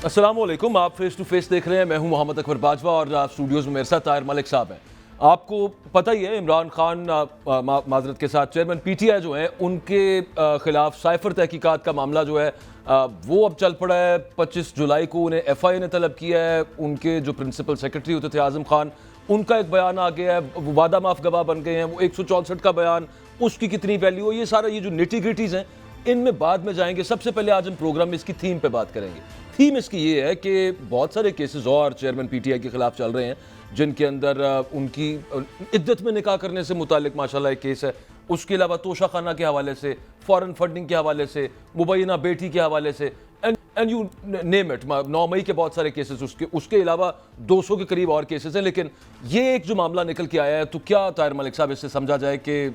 अस्सलामुअलैकुम, आप face to face देख रहे हैं। मैं हूं मोहम्मद अकबर बाजवा और स्टूडियोज़ में मेरे साथ ताहिर मलिक साहब हैं। आपको पता ही है इमरान खान माजरत के साथ चेयरमैन पीटीआई जो हैं उनके खिलाफ साइफर तहकीकात का मामला जो है वो अब चल पड़ा है। 25 जुलाई को उन्हें एफआईए ने तलब किया है। उनके जो प्रिंसिपल सेक्रेटरी होते थे आजम खान, उनका एक बयान आ गया है, वो वादा माफ गवाह बन गए हैं। वो 164 का बयान, उसकी कितनी वैल्यू हो, ये सारा ये जो निटी ग्रिटीज़ हैं इनमें बाद में जाएंगे। सबसे पहले आज हम प्रोग्राम में इसकी थीम पे बात करेंगे। थीम इसकी ये है कि बहुत सारे केसेस और चेयरमैन पीटीआई के खिलाफ चल रहे हैं जिनके अंदर उनकी इद्दत में निकाह करने से मुतालिक माशाल्लाह एक केस है। उसके अलावा तोशाखाना के हवाले से, फॉरेन फंडिंग के हवाले से, मुबैना बेटी के हवाले से, एंड यू नेम इट, 9 मई के बहुत सारे केसेस, उसके अलावा 200 के करीब और केसेस हैं। लेकिन ये एक जो मामला निकल के आया है, तो क्या ताहिर मलिक साहब इससे समझा जाए कि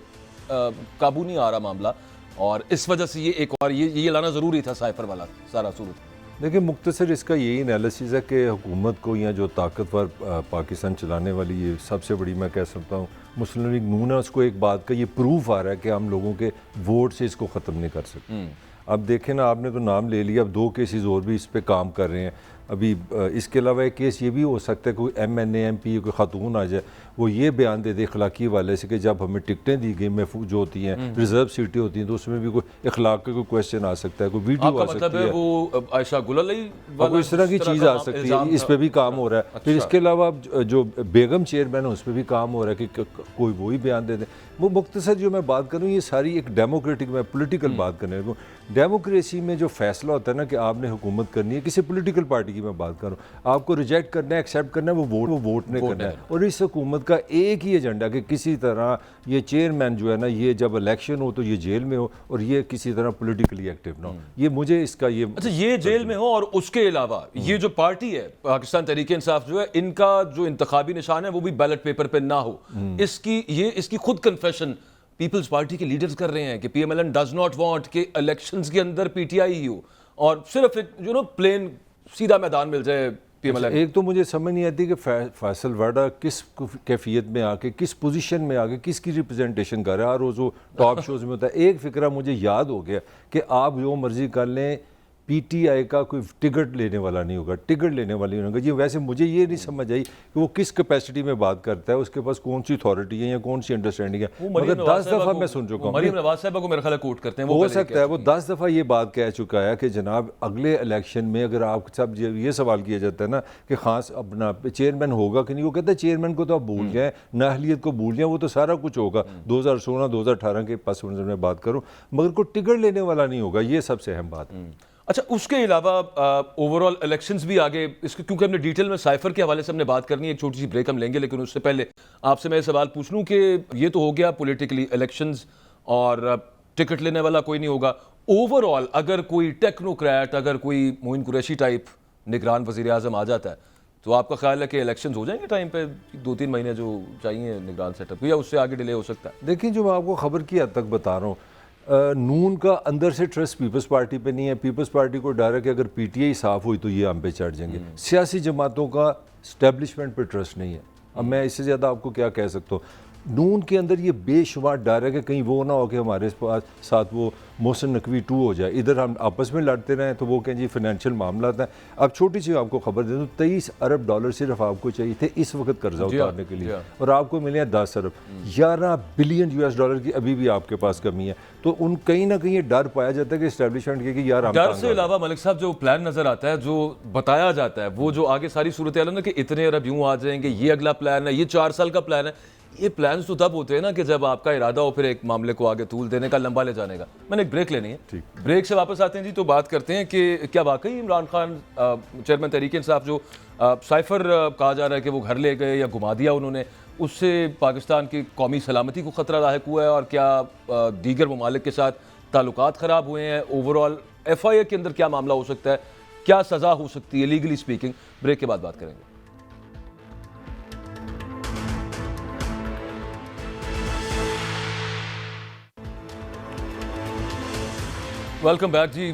काबू नहीं आ रहा मामला और इस वजह से ये एक और ये लाना ज़रूरी था साइफर वाला सारा सूरत? देखिए, मुख्तसर इसका यही एनालिसिस है कि हुकूमत को या जो ताकतवर पाकिस्तान चलाने वाली ये सबसे बड़ी, मैं कह सकता हूँ, मुस्लिम लीग नून है, उसको एक बात का ये प्रूफ आ रहा है कि हम लोगों के वोट से इसको ख़त्म नहीं कर सकते। अब देखें ना, आपने तो नाम ले लिया, अब 2 केसेस और भी इस पर काम कर रहे हैं। अभी इसके अलावा एक केस ये भी हो सकता है कोई MNA MP कोई खातून आ जाए, वो ये बयान दे दे इखलाकी वाले से कि जब हमें टिकटें दी गई महफूज जो होती हैं, रिजर्व सीटें होती हैं, तो उसमें भी कोई इखलाक का कोई क्वेश्चन आ सकता है, कोई वीडियो आ सकती है, वो आयशा गुललई कोई इस तरह की चीज़ आ सकती है। इस पर भी काम हो रहा है। अच्छा। फिर इसके अलावा जो बेगम चेयरमैन है उस पर भी काम हो रहा है कि कोई वही बयान दे दे। वो मुख्तसर जो मैं बात करूँ, ये सारी एक डेमोक्रेटिक, मैं पोलिटिकल बात करने लगूँ। डेमोक्रेसी में जो फैसला होता है ना कि आपने हुकूमत करनी है, किसी पोलिटिकल पार्टी की मैं बात करूँ, आपको रिजेक्ट करना है, एक्सेप्ट करना है, वो वोट नहीं करना है। और इस हुकूमत का एक ही एजेंडा कि किसी तरह ये चेयरमैन जो है ना, ये जब इलेक्शन हो तो ये जेल में हो और ये किसी तरह पॉलिटिकली एक्टिव ना हो। ये मुझे इसका ये अच्छा, ये जेल में हो और उसके अलावा ये जो पार्टी है पाकिस्तान तहरीक इंसाफ जो है, इनका जो इंतखाबी निशान है वो भी बैलेट पेपर पे ना हो। इसकी खुद कन्फेशन पीपल्स पार्टी के लीडर्स कर रहे हैं कि PMLN डज नॉट वांट कि इलेक्शंस के अंदर PTI ही हो और सिर्फ एक प्लेन सीधा मैदान मिल जाए PMLN। एक तो मुझे समझ नहीं आती कि फैसल वाडा किस कैफियत में आके, किस पोजीशन में आके, किसकी रिप्रेजेंटेशन कर रहा है। हर रोज़ वो टॉप शोज में होता है। एक फिक्रा मुझे याद हो गया कि आप जो मर्जी कर लें, PTI का कोई टिकट लेने वाला नहीं होगा, टिकट लेने वाली नहीं होगा। ये वैसे मुझे ये नहीं समझ आई कि वो किस कैपेसिटी में बात करता है, उसके पास कौन सी अथॉरिटी है या कौन सी अंडरस्टैंडिंग है। मगर 10 दफ़ा मैं सुन चुका हूँ, मरीम नवाज साहब को मेरे ख्याल कोट करते हैं, हो सकता है वो 10 दफ़ा ये बात कह चुका है कि जनाब अगले इलेक्शन में अगर आप सब ये सवाल किया जाता है ना कि खास अपना चेयरमैन होगा कि नहीं, वो कहता है चेयरमैन को तो आप भूल जाएँ, नाअहलियत को भूल जाएँ, वो तो सारा कुछ होगा। 2016-2018 के पस मंज़र में बात करूँ, मगर कोई टिकट लेने वाला नहीं होगा। ये सबसे अहम बात है। अच्छा, उसके अलावा ओवरऑल इलेक्शंस भी आगे, इसके क्योंकि हमने डिटेल में साइफर के हवाले से हमने बात करनी है, एक छोटी सी ब्रेक हम लेंगे। लेकिन उससे पहले आपसे मैं सवाल पूछ लूँ कि ये तो हो गया पॉलिटिकली इलेक्शंस और टिकट लेने वाला कोई नहीं होगा। ओवरऑल अगर कोई टेक्नोक्रेट, अगर कोई मोइन कुरैशी टाइप निगरान वज़ीर आज़म आ जाता है, तो आपका ख्याल है कि इलेक्शंस हो जाएंगे टाइम पे, 2-3 महीने जो चाहिए निगरान सेटअप, या उससे आगे डिले हो सकता है? देखिए, जो मैं आपको खबर की हद तक बता रहा हूँ, नून का अंदर से ट्रस्ट पीपल्स पार्टी पे नहीं है। पीपल्स पार्टी को डर है कि अगर PTI साफ हुई तो ये हम पे चढ़ जाएंगे। सियासी जमातों का स्टैब्लिशमेंट पे ट्रस्ट नहीं है। अब मैं इससे ज़्यादा आपको क्या कह सकता हूँ। नून के अंदर ये बेशुमार डर है कि कहीं वो ना हो कि हमारे पास साथ वो मोहसिन नकवी 2 हो जाए, इधर हम आपस में लड़ते रहें तो वो कहें जी फाइनेंशियल मामला था। अब छोटी सी आपको खबर दे दूँ, $23 अरब सिर्फ आपको चाहिए थे इस वक्त कर्जा उतारने के लिए, और आपको मिले हैं 10 अरब। $11 बिलियन US की अभी भी आपके पास कमी है। तो उन कहीं ना कहीं ये डर पाया जाता है कि इस्टेब्लिशमेंट के कि यार, डर से अलावा मलिक साहब जो प्लान नजर आता है, जो बताया जाता है, वो जो आगे सारी सूरत हाल है ना कि इतने अरब यूं आ जाएंगे, ये अगला प्लान है, ये 4 साल का प्लान है। ये प्लान्स तो तब होते हैं ना कि जब आपका इरादा हो फिर एक मामले को आगे तूल देने का, लंबा ले जाने का। मैंने एक ब्रेक लेनी है, ब्रेक से वापस आते हैं जी, तो बात करते हैं कि क्या वाकई इमरान खान चेयरमैन तहरीक इंसाफ जो साइफर कहा जा रहा है कि वो घर ले गए या घुमा दिया उन्होंने, उससे पाकिस्तान की कौमी सलामती को ख़तरा लाहिक हुआ है, और क्या दीगर ममालिक के साथ ताल्लुकात ख़राब हुए हैं? ओवरऑल FIA के अंदर क्या मामला हो सकता है, क्या सज़ा हो सकती है लीगली स्पीकिंग? ब्रेक के बाद बात करेंगे। वेलकम बैक जी।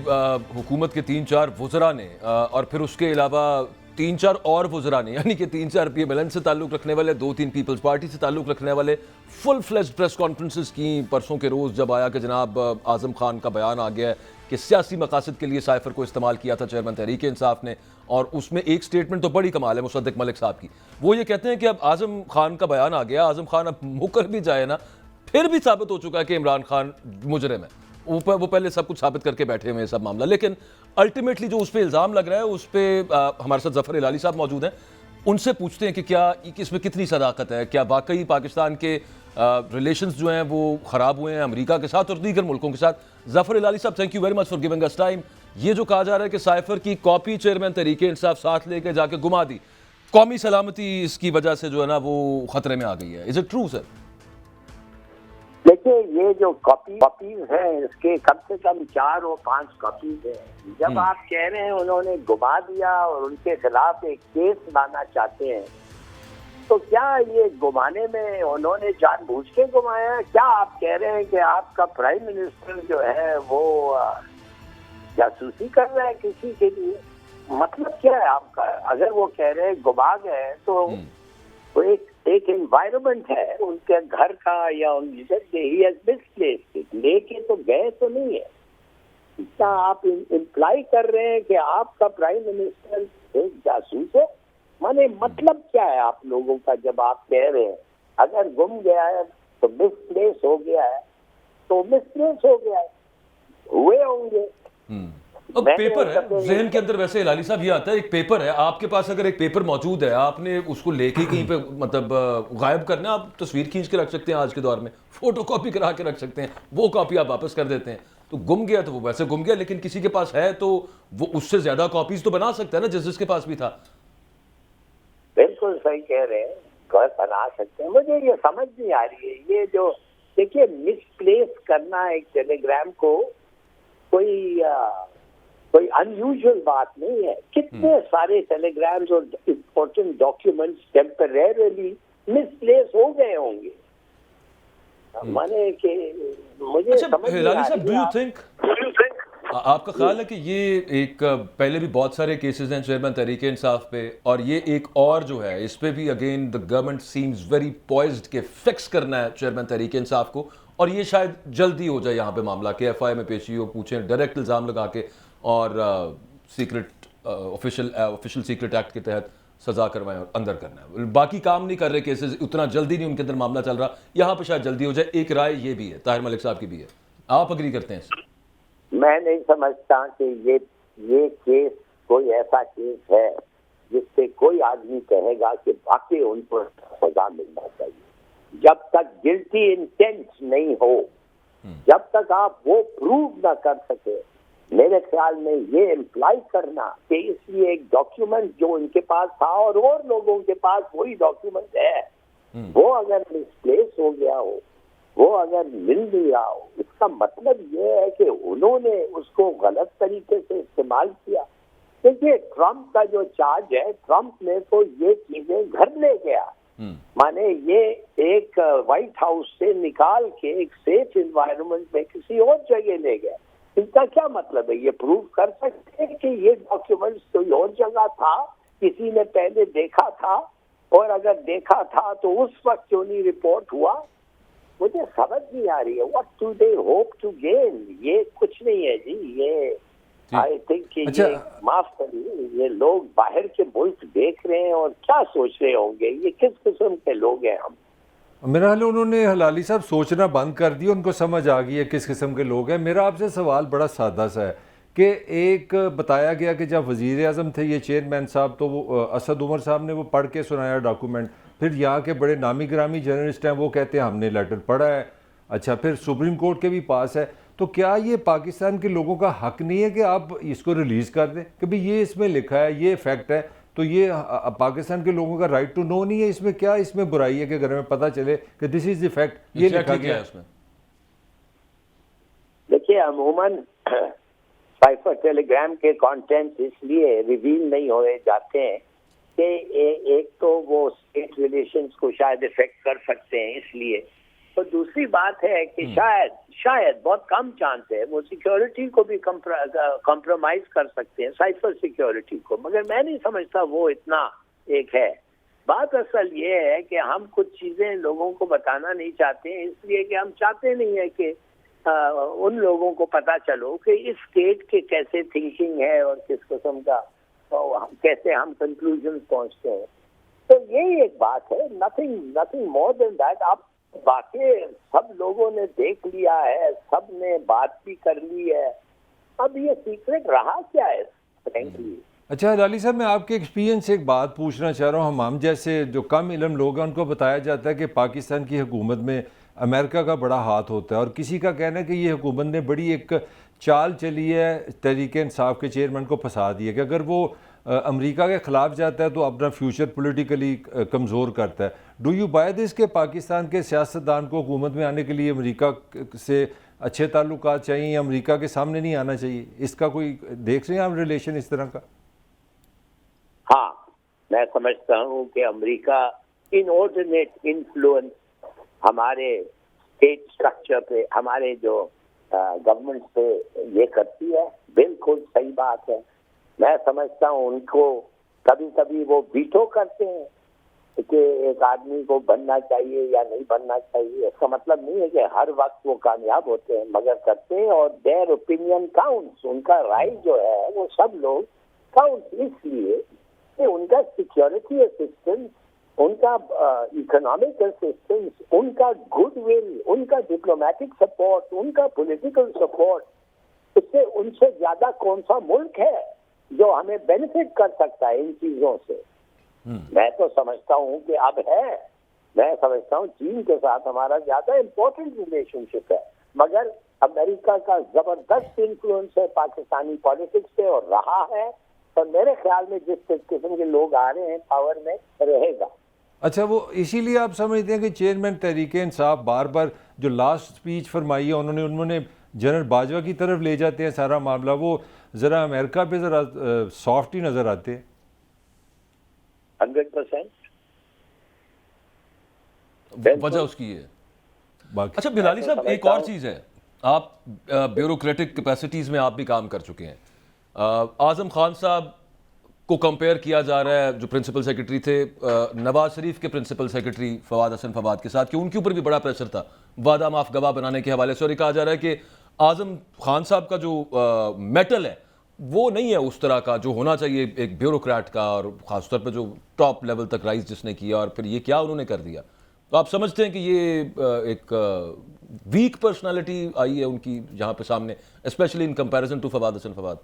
हुकूमत के 3-4 वज़रा ने और फिर उसके अलावा 3-4 और वुज़रा ने, यानी कि 3-4 PMLN से ताल्लुक़ रखने वाले, 2-3 पीपल्स पार्टी से ताल्लुक़ रखने वाले फुल फ्लेज्ड प्रेस कॉन्फ्रेंसेस की परसों के रोज़, जब आया कि जनाब आज़म खान का बयान आ गया है कि सियासी मकासद के लिए साइफर को इस्तेमाल किया था चेयरमैन तहरीक इंसाफ ने, और उसमें एक स्टेटमेंट तो बड़ी कमाल है मुसद्दिक मलिक साहब की। वो ये कहते हैं कि अब आज़म खान का बयान आ गया, आज़म खान अब मुकर भी जाए ना, फिर भी साबित हो चुका है कि इमरान खान मुजरिम है। वो पहले सब कुछ साबित करके बैठे हुए हैं सब मामला, लेकिन अल्टीमेटली जो उस पर इल्ज़ाम लग रहा है उस पर हमारे साथ ज़फ़र इलाली साहब मौजूद हैं। उनसे पूछते हैं कि क्या इसमें कितनी सदाकत है, क्या वाकई पाकिस्तान के रिलेशंस जो हैं वो ख़राब हुए हैं अमेरिका के साथ और दीगर मुल्कों के साथ। ज़फ़र इलाली साहब, thank you very much for giving us time. ये जो कहा जा रहा है कि साइफर की कॉपी चेयरमैन तहरीक इंसाफ साथ लेके जाके गुमा दी, कौमी सलामती इसकी वजह से जो है ना वो ख़तरे में आ गई है, इज इट ट्रू सर? देखिए, ये जो कॉपीज हैं इसके कम से कम 4 और 5 कॉपीज हैं। जब आप कह रहे हैं उन्होंने गुमा दिया और उनके खिलाफ एक केस लाना चाहते हैं, तो क्या ये गुमाने में उन्होंने जानबूझ के गुमाया? क्या आप कह रहे हैं कि आपका प्राइम मिनिस्टर जो है वो जासूसी कर रहा है किसी के लिए? मतलब क्या है आपका? अगर वो कह रहे हैं गुमा गए, तो वो एक एनवायरनमेंट है उनके घर का या लेके तो गए तो नहीं है। क्या आप इम्प्लाई कर रहे हैं कि आपका प्राइम मिनिस्टर एक जासूस है? माने मतलब क्या है आप लोगों का जब आप कह रहे हैं अगर गुम गया है तो मिसप्लेस हो गया है, तो मिसप्लेस हो गया है, हुए होंगे। अब पेपर है जहन के अंदर, वैसे इलाली साहब ये आता है एक पेपर है आपके पास, अगर एक पेपर मौजूद है आपने उसको लेके कहीं पे मतलब गायब करना, आप तस्वीर खींच के रख सकते हैं, आज के दौर में फोटो कॉपी करा के रख सकते हैं, वो कॉपी आप वापस कर देते हैं। तो गुम गया तो वो वैसे गुम गया, लेकिन किसी के पास है तो वो उससे ज्यादा कॉपीज तो बना सकता है ना जिसके पास भी था। बिल्कुल सही कह रहे हैं, घर बना सकते हैं। मुझे ये समझ नहीं आ रही है, ये जो देखिए मिसप्लेस करना एक टेलीग्राम को कोई अनयूजुअल बात नहीं है। कितने सारे टेलीग्राम्स और इम्पोर्टेंट डॉक्यूमेंट्स टेम्परेरीली मिसप्लेस हो गए होंगे। माने कि मुझे समझ नहीं आ रही। डू यू थिंक, आपका ख्याल है कि ये एक पहले भी बहुत सारे केसेस हैं चेयरमैन तहरीक इंसाफ पे, और ये एक और जो है इस पे भी again the government seems very poised के फिक्स करना है चेयरमैन तहरीक इंसाफ को, और ये शायद जल्दी हो जाए यहाँ पे मामला के FIA में पेशी हो, पूछें डायरेक्ट इल्ज़ाम लगा के और सीक्रेट ऑफिशियल सीक्रेट एक्ट के तहत सजा करवाएं और अंदर करना है। बाकी काम नहीं कर रहे केसेस, उतना जल्दी नहीं उनके अंदर मामला चल रहा, यहाँ पे शायद जल्दी हो जाए। एक राय ये भी है, ताहिर मलिक साहब की भी है, आप अग्री करते हैं? मैं नहीं समझता कि ये केस कोई ऐसा केस है जिससे कोई आदमी कहेगा कि वाकई उनको सजा मिलना चाहिए। जब तक गिल्टी इंटेंट नहीं हो, जब तक आप वो प्रूव ना कर सके, मेरे ख्याल में ये इम्प्लाई करना कि इसलिए एक डॉक्यूमेंट जो उनके पास था और लोगों के पास वही डॉक्यूमेंट है, वो अगर मिसप्लेस हो गया हो, वो अगर मिल नहीं रहा हो, इसका मतलब ये है कि उन्होंने उसको गलत तरीके से इस्तेमाल किया। देखिए, ट्रम्प का जो चार्ज है, ट्रम्प ने तो ये चीजें घर ले गया, माने ये एक व्हाइट हाउस से निकाल के एक सेफ एनवायरनमेंट में किसी और जगह ले गया। इसका क्या मतलब है? ये प्रूव कर सकते हैं कि ये डॉक्यूमेंट्स कोई और जगह था, किसी ने पहले देखा था, और अगर देखा था तो उस वक्त क्यों नहीं रिपोर्ट हुआ? मुझे समझ नहीं आ रही है। What do they hope to gain? ये कुछ नहीं है जी, ये आई थिंक कि ये माफ करिए, ये लोग बाहर के मुल्क देख रहे हैं और क्या सोच रहे होंगे, ये किस किस्म के लोग हैं हम? मेरा हाल उन्होंने हलाली साहब सोचना बंद कर दिया, उनको समझ आ गई है किस किस्म के लोग हैं। मेरा आपसे सवाल बड़ा सादा सा है कि एक बताया गया कि जब वज़ीर आज़म थे ये चेयरमैन साहब, तो वो असद उमर साहब ने वो पढ़ के सुनाया डॉक्यूमेंट, फिर यहाँ के बड़े नामी ग्रामी जर्नलिस्ट हैं वो कहते हैं हमने लेटर पढ़ा है, अच्छा फिर सुप्रीम कोर्ट के भी पास है। तो क्या ये पाकिस्तान के लोगों का हक नहीं है कि आप इसको रिलीज़ कर दें कि भाई ये इसमें लिखा है, ये फैक्ट है, तो ये पाकिस्तान के लोगों का राइट टू नो नहीं है? इसमें क्या इसमें बुराई है कि अगर हमें पता चले कि दिस इज द फैक्ट, ये लिखा गया है उसमें? देखिए, अमूमन साइफर टेलीग्राम के कंटेंट्स इसलिए रिवील नहीं होए जाते हैं कि एक तो वो स्टेट रिलेशंस को शायद इफेक्ट कर सकते हैं, इसलिए। और दूसरी बात है कि शायद बहुत कम चांस है वो सिक्योरिटी को भी कॉम्प्रोमाइज कर सकते हैं, साइफर सिक्योरिटी को, मगर मैं नहीं समझता वो इतना एक है। बात असल ये है कि हम कुछ चीजें लोगों को बताना नहीं चाहते हैं, इसलिए कि हम चाहते नहीं है कि उन लोगों को पता चलो कि इस स्टेट के कैसे थिंकिंग है और किस किस्म का कैसे हम कंक्लूजन पहुंचते हैं। तो यही एक बात है, नथिंग मोर देन दैट। आप बाकी सब लोगों ने देख लिया है, सब ने बात भी कर ली है, अब ये सीक्रेट रहा क्या है फ्रैंकली। अच्छा हिलाली साहब, मैं आपके एक्सपीरियंस से एक बात पूछना चाह रहा हूँ। हम जैसे जो कम इल्म लोग हैं उनको बताया जाता है कि पाकिस्तान की हुकूमत में अमेरिका का बड़ा हाथ होता है, और किसी का कहना है कि ये हुकूमत ने बड़ी एक चाल चली है तहरीक इंसाफ के चेयरमैन को फंसा दिया कि अगर वो अमेरिका के ख़िलाफ़ जाता है तो अपना फ्यूचर पॉलिटिकली कमज़ोर करता है। डू यू बाय दिस के पाकिस्तान के सियासतदान को हुकूमत में आने के लिए अमेरिका से अच्छे ताल्लुकात चाहिए या अमेरिका के सामने नहीं आना चाहिए? इसका कोई देख रहे हैं आप रिलेशन इस तरह का? हाँ, मैं समझता हूँ कि अमेरिका इनऑर्डिनेट इन्फ्लुएंस हमारे स्टेट स्ट्रक्चर पे, हमारे जो गवर्नमेंट पे ये करती है, बिल्कुल सही बात है। मैं समझता हूँ उनको कभी कभी वो वीटो करते हैं कि एक आदमी को बनना चाहिए या नहीं बनना चाहिए। इसका मतलब नहीं है कि हर वक्त वो कामयाब होते हैं, मगर करते हैं और देयर ओपिनियन काउंट्स। उनका राय जो है वो सब लोग काउंट, इसलिए कि उनका सिक्योरिटी असिस्टेंस, उनका इकोनॉमिक असिस्टेंस, उनका गुडविल, उनका डिप्लोमेटिक सपोर्ट, उनका पॉलिटिकल सपोर्ट, इससे उनसे ज्यादा कौन सा मुल्क है जो हमें बेनिफिट कर सकता है इन चीजों से। मैं तो समझता हूँ कि अब है, मैं समझता हूँ चीन के साथ हमारा ज्यादा इम्पोर्टेंट रिलेशनशिप है, मगर अमेरिका का जबरदस्त इन्फ्लुएंस है पाकिस्तानी पॉलिटिक्स पे और रहा है, और मेरे ख्याल में जिस किस्म के लोग आ रहे हैं पावर में रहेगा। अच्छा, वो इसीलिए आप समझते हैं कि चेयरमैन तहरीक इंसाफ बार बार जो लास्ट स्पीच फरमाई है उन्होंने जनरल बाजवा की तरफ ले जाते हैं सारा मामला, वो ज़रा अमेरिका पे ज़रा सॉफ्ट ही नज़र आते हैं? 100% वजह उसकी है। अच्छा बिलाली साहब, एक और चीज़ है, आप ब्यूरोक्रेटिक कैपेसिटीज़ में आप भी काम कर चुके हैं। आज़म खान साहब को कंपेयर किया जा रहा है, जो प्रिंसिपल सेक्रेटरी थे, नवाज शरीफ के प्रिंसिपल सेक्रेटरी फवाद हसन फवाद के साथ, कि उनके ऊपर भी बड़ा प्रेशर था वादा माफ गवाह बनाने के हवाले से, और ये कहा जा रहा है कि आज़म खान साहब का जो मेटल है वो नहीं है उस तरह का जो होना चाहिए एक ब्यूरोक्रेट का, और ख़ासतौर पर जो टॉप लेवल तक राइज जिसने किया, और फिर ये क्या उन्होंने कर दिया। तो आप समझते हैं कि ये एक वीक पर्सनालिटी आई है उनकी यहाँ पे सामने, specially in comparison to Fawad Hasan Fawad?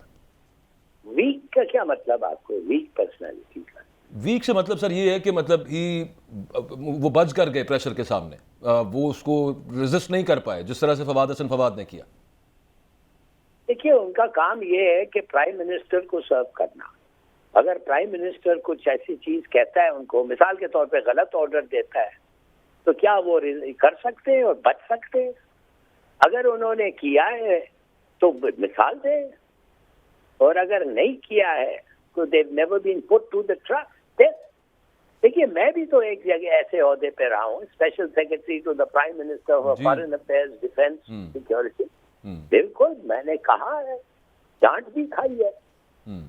Weak का क्या मतलब आपको, वीक पर्सनालिटी का? वीक से मतलब सर ये है कि मतलब वो बच कर गए प्रेशर के सामने, वो उसको रेजिस्ट नहीं कर पाए जिस तरह से फवाद हसन फवाद ने किया। देखिए, उनका काम ये है कि प्राइम मिनिस्टर को सर्व करना। अगर प्राइम मिनिस्टर कुछ ऐसी चीज कहता है उनको, मिसाल के तौर पे गलत ऑर्डर देता है, तो क्या वो कर सकते हैं और बच सकते हैं? अगर उन्होंने किया है तो मिसाल दें, और अगर नहीं किया है तो they've never been put to the trust। देखिए, मैं भी तो एक जगह ऐसे ओहदे पे रहा हूँ, special secretary to the prime minister for foreign affairs, defence, security. बिल्कुल, मैंने कहा है, डांट भी खाई है।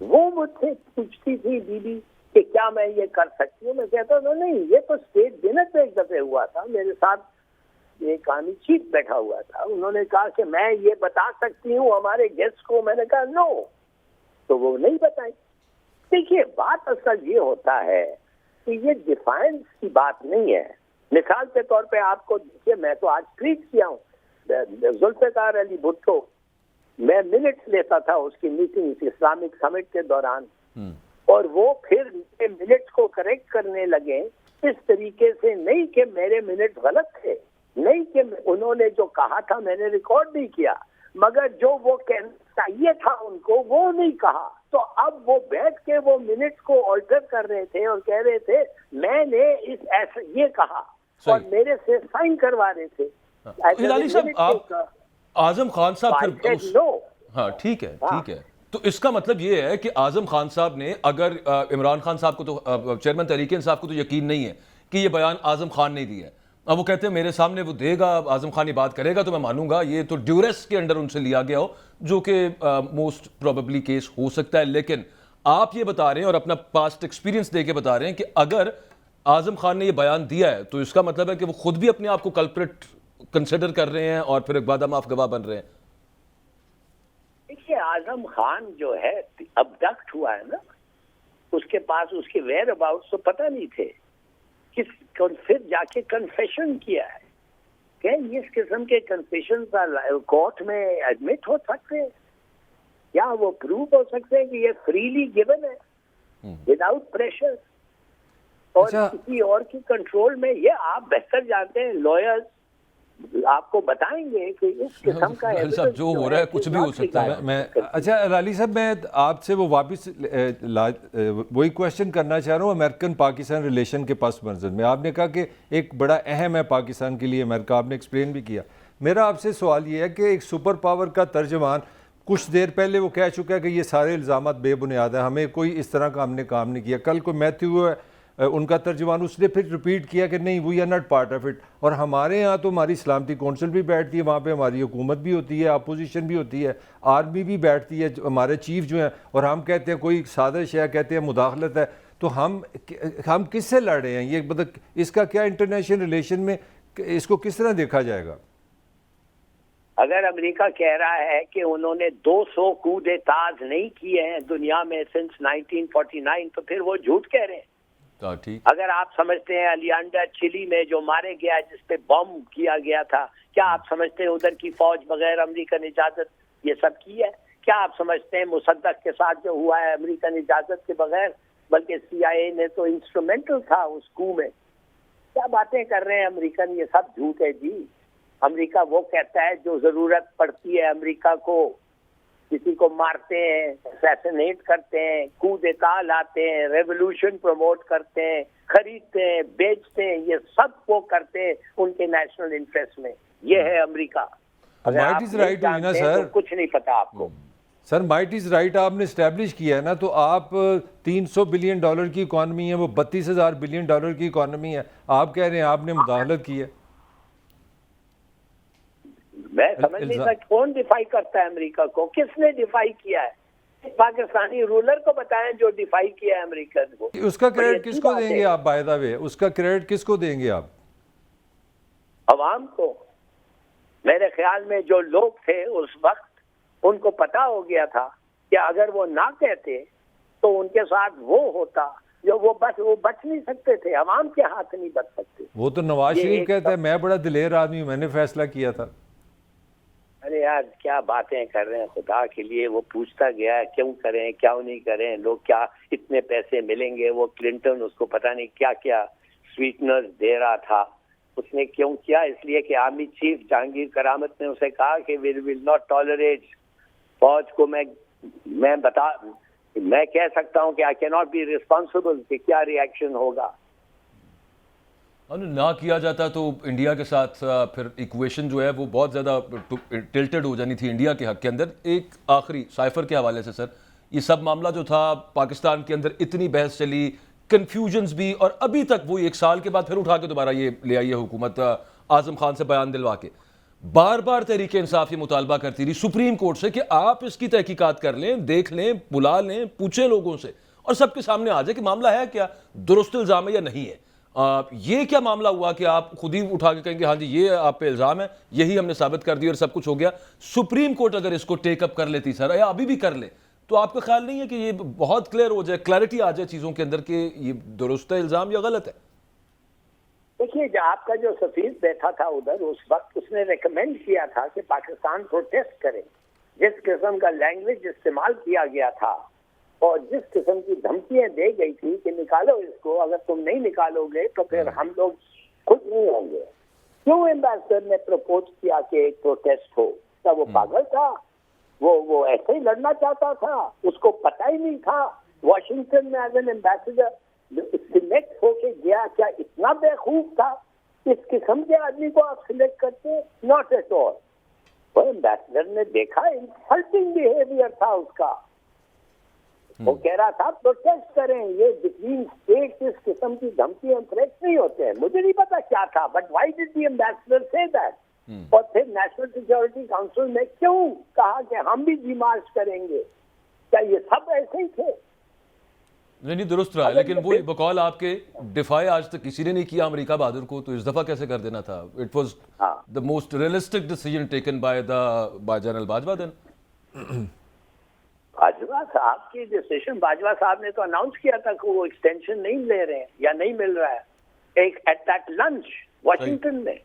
वो मुझसे पूछती थी बीबी कि क्या मैं ये कर सकती हूँ, मैं कहता था नहीं, ये तो स्टेट डिनर पे एक दफे हुआ था, मेरे साथ एक आर्मी चीफ बैठा हुआ था, उन्होंने कहा कि मैं ये बता सकती हूँ हमारे गेस्ट को, मैंने कहा नो, तो वो नहीं बताई। देखिए, बात असल ये होता है कि ये डिफाइंस की बात नहीं है। मिसाल के तौर पे आपको देखिए, मैं तो आज ट्वीट किया हूँ, जुल्फिकार अली भुट्टो, मैं मिनट्स लेता था उसकी मीटिंग इस्लामिक समिट के दौरान, और वो फिर मिनट्स को करेक्ट करने लगे इस तरीके से, नहीं कि मेरे मिनट गलत थे, नहीं कि उन्होंने जो कहा था मैंने रिकॉर्ड नहीं किया, मगर जो वो कहना चाहिए था उनको वो नहीं कहा। तो अब वो बैठ के वो मिनट्स को ऑल्टर कर रहे थे और कह रहे थे मैंने इस ऐसे ये कहा, और मेरे से साइन करवा रहे थे। हिलाली साहब, आप आजम खान साहब फिर हाँ ठीक है, तो इसका मतलब ये है कि आजम खान साहब ने, अगर इमरान खान साहब को तो चेयरमैन तहरीक इंसाफ को तो यकीन नहीं है कि ये बयान आजम खान ने दिया है, अब वो कहते हैं मेरे सामने वो देगा, आजम खान ये बात करेगा तो मैं मानूंगा। ये तो ड्यूरेस के अंडर उनसे लिया गया हो, जो कि मोस्ट प्रोबेबली केस हो सकता है। लेकिन आप ये बता रहे हैं और अपना पास्ट एक्सपीरियंस दे के बता रहे हैं कि अगर आजम खान ने ये बयान दिया है तो इसका मतलब है कि वो खुद भी अपने आप को कल्प्रिट कंसिडर कर रहे हैं और फिर एक वादा माफ गवाह बन रहे हैं। देखिए, आजम खान जो है अबडक्ट हुआ है ना, उसके पास उसके वेयर अबाउट तो पता नहीं थे, फिर जाके कन्फेशन किया है। क्या इस किस्म के कन्फेशन कोर्ट में एडमिट हो सकते हैं? क्या वो प्रूव हो सकते हैं कि ये फ्रीली गिवन है विदाउट प्रेशर और किसी और की कंट्रोल में? ये आप बेहतर जानते हैं, लॉयर्स आपको बताएंगे कि इस किस्म का सब जो हो रहा है कुछ भी हो सकता है। मैं अच्छा लाली साहब, मैं आपसे वो वापस वही क्वेश्चन करना चाह रहा हूँ अमेरिकन पाकिस्तान रिलेशन के पस मंजर में। आपने कहा कि एक बड़ा अहम है पाकिस्तान के लिए अमेरिका, आपने एक्सप्लेन भी किया। मेरा आपसे सवाल ये है कि एक सुपर पावर का तर्जमान कुछ देर पहले वो कह चुका है कि ये सारे इल्ज़ाम बेबुनियाद हैं, हमें कोई इस तरह का हमने काम नहीं किया। कल को मैथ्यू उनका तर्जुमान, उसने फिर रिपीट किया कि नहीं we are not part of it. और हमारे यहाँ तो हमारी सलामती कौंसिल भी बैठती है, वहाँ पे हमारी हुकूमत भी होती है, अपोजिशन भी होती है, आर्मी भी बैठती है, हमारे चीफ जो हैं, और हम कहते हैं कोई साजिश है, कहते हैं मुदाखलत है। तो हम किससे लड़ रहे हैं? ये मतलब इसका क्या इंटरनेशनल रिलेशन में इसको किस तरह देखा जाएगा? अगर अमेरिका कह रहा है कि उन्होंने 200 कूदेताज नहीं किए हैं दुनिया में सिंस 1949, तो फिर वो झूठ कह रहे हैं। ठीक। अगर आप समझते हैं अलियांडा चिली में जो मारे गया, जिसपे बम किया गया था, क्या आप समझते हैं उधर की फौज बगैर अमेरिकन इजाजत ये सब की है? क्या आप समझते हैं मुसद्दक के साथ जो हुआ है अमेरिकन इजाजत के बगैर? बल्कि CIA ने तो इंस्ट्रूमेंटल था उस कू में। क्या बातें कर रहे हैं अमेरिकन, ये सब झूठ है जी। अमेरिका वो कहता है जो जरूरत पड़ती है अमेरिका को, किसी को मारते हैं, असैसिनेट करते हैं, कूदेता लाते हैं, रेवोल्यूशन प्रमोट करते हैं, खरीदते हैं, बेचते हैं, ये सब वो करते हैं उनके नेशनल इंटरेस्ट में। ये है अमेरिका। अगर आप नहीं जानते हैं तो कुछ नहीं पता आपको। सर माइट इज राइट आपने स्टैब्लिश किया है ना, तो आप 300 बिलियन डॉलर की इकॉनमी है, वो 32,000 बिलियन डॉलर की इकॉनमी है, आप कह रहे हैं आपने मुदाखलत की है। मैं समझ नहीं सकता कौन डिफाई करता है अमेरिका को, किसने डिफाई किया है? पाकिस्तानी रूलर को बताएं जो डिफाई किया है अमेरिकन को। उसका क्रेडिट किसको देंगे आप? बाय द वे उसका क्रेडिट किसको देंगे आप? अवाम को। मेरे ख्याल में जो लोग थे उस वक्त उनको पता हो गया था कि अगर वो ना कहते तो उनके साथ वो होता जो वो बच नहीं सकते थे, अवाम के हाथ नहीं बच सकते। वो तो नवाज शरीफ कहते हैं मैं बड़ा दिलेर आदमी हूं, मैंने फैसला किया था। अरे यार क्या बातें कर रहे हैं खुदा के लिए। वो पूछता गया क्यों करें क्यों नहीं करें, लोग क्या इतने पैसे मिलेंगे, वो क्लिंटन उसको पता नहीं क्या क्या स्वीटनर्स दे रहा था। उसने क्यों किया? इसलिए कि आर्मी चीफ जहांगीर करामत ने उसे कहा कि वी विल नॉट टॉलरेट फौज को। मैं कह सकता हूं कि I can not be responsible कि क्या रिएक्शन होगा। ना किया जाता तो इंडिया के साथ फिर इक्वेशन जो है वो बहुत ज़्यादा टिल्टेड हो जानी थी इंडिया के हक के अंदर। एक आखिरी साइफर के हवाले से सर, ये सब मामला जो था पाकिस्तान के अंदर इतनी बहस चली, कन्फ्यूजन्स भी, और अभी तक वो एक साल के बाद फिर उठा के दोबारा ये ले आई है हुकूमत आजम खान से बयान दिलवा के। बार बार तहरीक इंसाफ ये मुतालबा करती रही सुप्रीम कोर्ट से कि आप इसकी तहकीकात कर लें, देख लें, बुला लें, पूछें लोगों से और सबके सामने आ जाए कि मामला है क्या, दुरुस्त इल्ज़ाम है या नहीं है। ये क्या मामला हुआ कि आप खुद ही उठा के कहेंगे हाँ जी ये आप पे इल्ज़ाम है, यही हमने साबित कर दिया और सब कुछ हो गया। सुप्रीम कोर्ट अगर इसको टेकअप कर लेती सर, या अभी भी कर ले, तो आपका ख्याल नहीं है कि ये बहुत क्लियर हो जाए, क्लैरिटी आ जाए चीज़ों के अंदर कि ये दुरुस्त है इल्ज़ाम या गलत है? देखिए, जो आपका जो सफीर बैठा था उधर उस वक्त, उसने रिकमेंड किया था कि पाकिस्तान प्रोटेस्ट करे। जिस किस्म का लैंग्वेज इस्तेमाल किया गया था और जिस किस्म की धमकियां दे गई थी कि निकालो इसको, अगर तुम नहीं निकालोगे तो फिर हम लोग खुद नहीं होंगे। क्यों एम्बेसडर ने प्रपोज किया कि एक प्रोटेस्ट हो? क्या वो पागल था? वो ऐसे ही लड़ना चाहता था? उसको पता ही नहीं था वॉशिंगटन में एज एन एम्बेसडर सिलेक्ट होके गया? क्या इतना बेवकूफ था? इस किस्म के आदमी को आप सिलेक्ट करते? Not at all. वो एम्बेसडर ने देखा इंसल्टिंग बिहेवियर था उसका। वो कह रहा था प्रोटेस्ट करें, ये बिटवीन स्टेट्स इस किस्म की धमकी और थ्रेट नहीं होते हैं। मुझे नहीं पता क्या था, but why did the ambassador say that. और फिर नेशनल सिक्योरिटी काउंसिल ने क्यों कहा कि हम भी डिमार्च करेंगे? क्या ये सब ऐसे ही थे? नहीं दुरुस्त रहा है, लेकिन वो बकौल आपके डिफाई आज तक किसी ने नहीं किया अमेरिका बहादुर को, तो इस दफा कैसे कर देना था? It was the most realistic decision taken by general Bajwa then. Bajwa साहब की डिसीजन, बाजवा साहब ने तो अनाउंस किया था कि वो एक्सटेंशन नहीं ले रहे हैं या नहीं मिल रहा है, एक एट दैट लंच वॉशिंगटन में।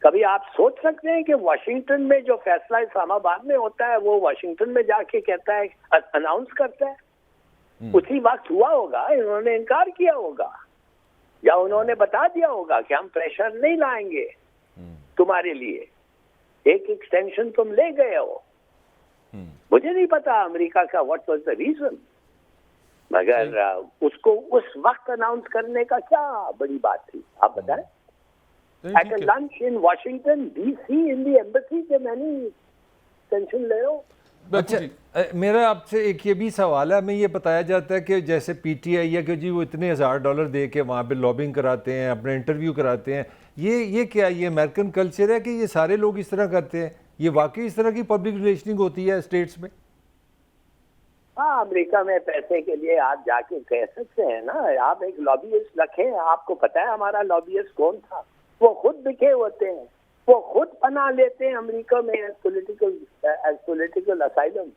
कभी आप सोच सकते हैं कि वॉशिंगटन में जो फैसला इस्लामाबाद में होता है वो वॉशिंगटन में जाके कहता है, अनाउंस करता है? उसी वक्त हुआ होगा, इन्होंने इनकार किया होगा या उन्होंने बता दिया होगा कि हम प्रेशर नहीं लाएंगे तुम्हारे लिए, एक एक्सटेंशन तुम ले गए हो। मुझे नहीं पता अमेरिका का व्हाट वाज द रीजन, मगर उसको उस वक्त अनाउंस करने का क्या बड़ी बात थी, आप बताएं? At a lunch in Washington DC in the embassy के मैंने एक्सटेंशन ले हो। अच्छा, मेरा आपसे एक ये भी सवाल है, हमें ये बताया जाता है कि जैसे पीटीआई है कि जी वो इतने $1000 दे के वहाँ पे लॉबिंग कराते हैं, अपने इंटरव्यू कराते हैं, ये क्या, ये अमेरिकन कल्चर है कि ये सारे लोग इस तरह करते हैं? ये वाकई इस तरह की पब्लिक रिलेशनिंग होती है स्टेट्स में? हाँ, अमेरिका में पैसे के लिए आप जाके कह सकते हैं ना। आप एक लॉबियस्ट रखें, आपको पता है हमारा लॉबियस्ट कौन था? वो खुद बिके होते हैं, वो खुद पनाह लेते हैं अमेरिका में एज पॉलिटिकल असाइलम।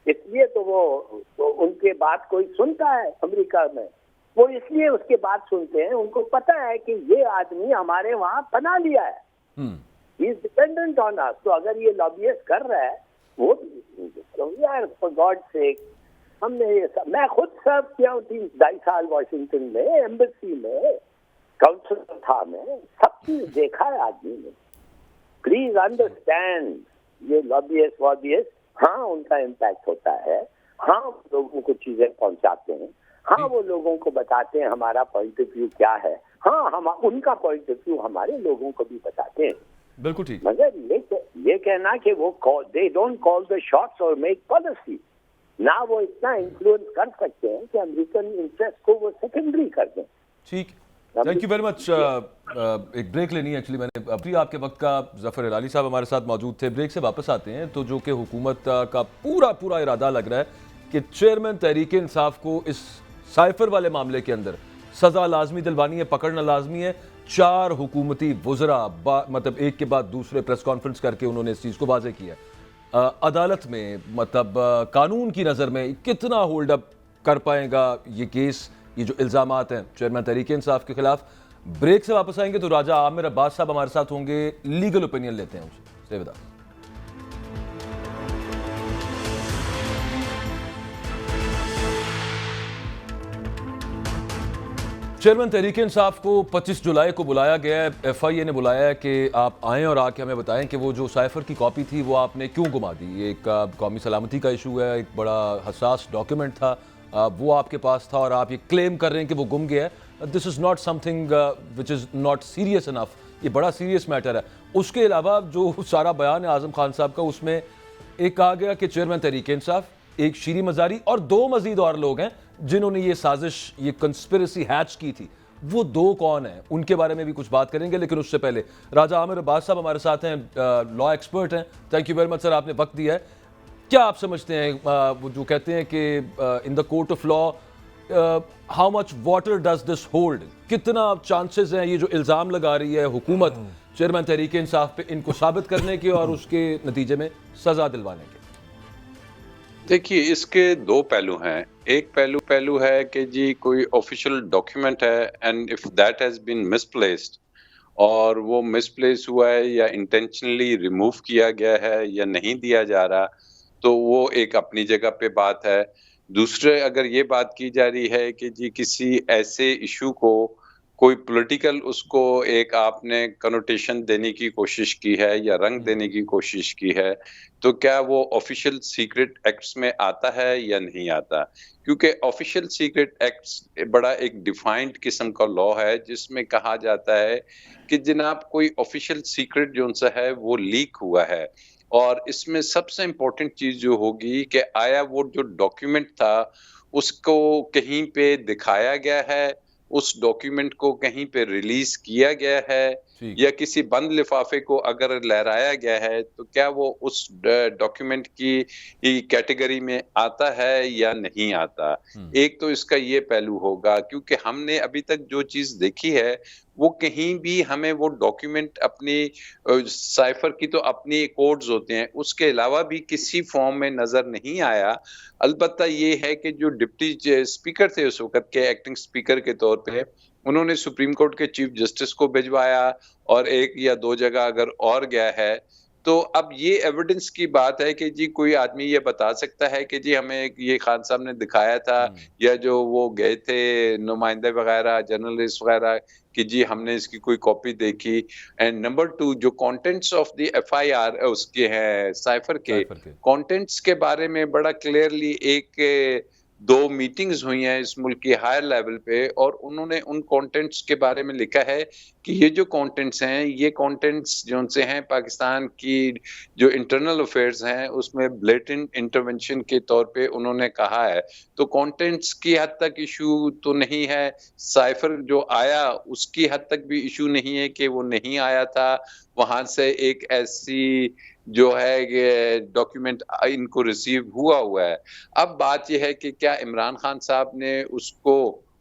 इसलिए तो वो उनके बात कोई सुनता है अमेरिका में, वो इसलिए उसके बात सुनते हैं, उनको पता है कि ये आदमी हमारे वहाँ पनाह लिया है, he is dependent on us. तो अगर ये लॉबियस्ट कर रहा है, वो तो यार फॉर गॉड सेक, हमने ये सब, मैं खुद सर्व किया हूँ 2.5 साल वॉशिंगटन में, एम्बेसी में, काउंसिल था में, सब चीज देखा है आदमी ने। प्लीज अंडरस्टैंड, ये लॉबियस्ट हाँ उनका इम्पैक्ट होता है, हाँ लोगों को चीजें पहुंचाते हैं, हाँ वो लोगों को बताते हैं हमारा पॉइंट ऑफ व्यू क्या है, हाँ हम उनका पॉइंट ऑफ व्यू हमारे लोगों को भी बताते हैं। बिल्कुल ठीक। मगर ये कहना कि वो they don't call the shots और मेक पॉलिसी, ना वो इतना इन्फ्लुएंस कर सकते हैं कि अमेरिकन इंटरेस्ट को वो सेकेंडरी कर दें। ठीक, थैंक यू वेरी मच। एक ब्रेक लेनी है एक्चुअली मैंने, अभी आपके वक्त का जफर इलाली साहब हमारे साथ मौजूद थे। ब्रेक से वापस आते हैं तो जो कि हुकूमत का पूरा इरादा लग रहा है कि चेयरमैन तहरीक इंसाफ को इस साइफर वाले मामले के अंदर सज़ा लाजमी दिलवानी है, पकड़ना लाजमी है। 4 हुकूमती वुज़रा मतलब एक के बाद दूसरे प्रेस कॉन्फ्रेंस करके उन्होंने इस चीज़ को वाज़ेह किया। अदालत में मतलब कानून की नज़र में कितना होल्ड अप कर पाएगा ये केस, ये जो इल्ज़ामात हैं चेयरमैन तहरीक इंसाफ के खिलाफ। ब्रेक से वापस आएंगे तो राजा आमिर अब्बास साहब हमारे साथ होंगे, लीगल ओपिनियन लेते हैं उनसे। Stay with us. Chairman Tehreek Insaf को 25 जुलाई को बुलाया गया है। FIA ने बुलाया है कि आप आएँ और आके हमें बताएं कि वो जो साइफर की कॉपी थी वो आपने क्यों गुमा दी। एक कौमी सलामती का इशू है, एक बड़ा हसास डॉक्यूमेंट था, वो आपके पास था और आप ये क्लेम कर रहे हैं कि वो गुम गया है। This is not something which is not serious enough, ये बड़ा सीरियस मैटर है। उसके अलावा जो सारा बयान है आज़म खान साहब का, उसमें एक कहा गया कि चेयरमैन तहरीक इंसाफ, एक शीरी मजारी और 2 मजीद और लोग हैं जिन्होंने ये साजिश, ये कंस्पिरेसी हैच की थी। वो 2 कौन हैं, उनके बारे में भी कुछ बात करेंगे, लेकिन उससे पहले राजा आमिर अब्बास साहब हमारे साथ हैं, लॉ एक्सपर्ट हैं। Thank you very much sir, आपने वक्त दिया है। क्या आप समझते हैं वो जो कहते हैं कि in the court of law how much water does this hold, कितना चांसेस हैं ये जो इल्ज़ाम लगा रही है हुकूमत चेयरमैन तहरीक इंसाफ पे, इनको साबित करने के और उसके नतीजे में सजा दिलवाने के? देखिए, इसके 2 पहलू हैं। एक पहलू है कि जी कोई ऑफिशियल डॉक्यूमेंट है and if that has been misplaced, और वो मिसप्लेस हुआ है या इंटेंशनली रिमूव किया गया है या नहीं दिया जा रहा, तो वो एक अपनी जगह पे बात है। दूसरे, अगर ये बात की जा रही है कि जी किसी ऐसे इशू को कोई पॉलिटिकल, उसको एक आपने कनोटेशन देने की कोशिश की है या रंग देने की कोशिश की है, तो क्या वो ऑफिशियल सीक्रेट एक्ट्स में आता है या नहीं आता? क्योंकि ऑफिशियल सीक्रेट एक्ट्स बड़ा एक डिफाइंड किस्म का लॉ है जिसमें कहा जाता है कि जनाब कोई ऑफिशियल सीक्रेट जो सा है वो लीक हुआ है, और इसमें सबसे इम्पोर्टेंट चीज़ जो होगी कि आया वो जो डॉक्यूमेंट था, उसको कहीं पे दिखाया गया है, उस डॉक्यूमेंट को कहीं पे रिलीज़ किया गया है ठीक। या किसी बंद लिफ़ाफ़े को अगर लहराया गया है, तो क्या वो उस डॉक्यूमेंट की ही कैटेगरी में आता है या नहीं आता? एक तो इसका ये पहलू होगा क्योंकि हमने अभी तक जो चीज़ देखी है, वो कहीं भी हमें वो डॉक्यूमेंट अपनी साइफ़र की तो अपनी कोड्स होते हैं, उसके अलावा भी किसी फ़ॉर्म में नज़र नहीं आया। अलबत्ता ये है कि जो डिप्टी स्पीकर थे उस वक़्त के एक्टिंग स्पीकर के तौर पे, उन्होंने सुप्रीम कोर्ट के चीफ जस्टिस को भिजवाया और 1 या 2 जगह अगर और गया है, तो अब ये एविडेंस की बात है कि जी कोई आदमी ये बता सकता है कि जी हमें ये खान साहब ने दिखाया था या जो वो गए थे नुमाइंदे वगैरह, जर्नलिस्ट वगैरह कि जी हमने इसकी कोई कॉपी देखी एंड नंबर 2 जो कंटेंट्स ऑफ द एफआईआर उसके हैं साइफर के साइफर के। कंटेंट्स के बारे में बड़ा क्लियरली एक 2 मीटिंग्स हुई हैं इस मुल्क की हायर लेवल पे और उन्होंने उन कंटेंट्स के बारे में लिखा है कि ये जो कंटेंट्स हैं, ये कंटेंट्स जो उनसे हैं पाकिस्तान की जो इंटरनल अफेयर्स हैं, उसमें ब्लेटेंट इंटरवेंशन के तौर पे उन्होंने कहा है। तो कंटेंट्स की हद तक इश्यू तो नहीं है, साइफर जो आया उसकी हद तक भी इश्यू नहीं है कि वो नहीं आया था। वहाँ से एक ऐसी जो है ये डॉक्यूमेंट इनको रिसीव हुआ है। अब बात ये है कि क्या इमरान खान साहब ने उसको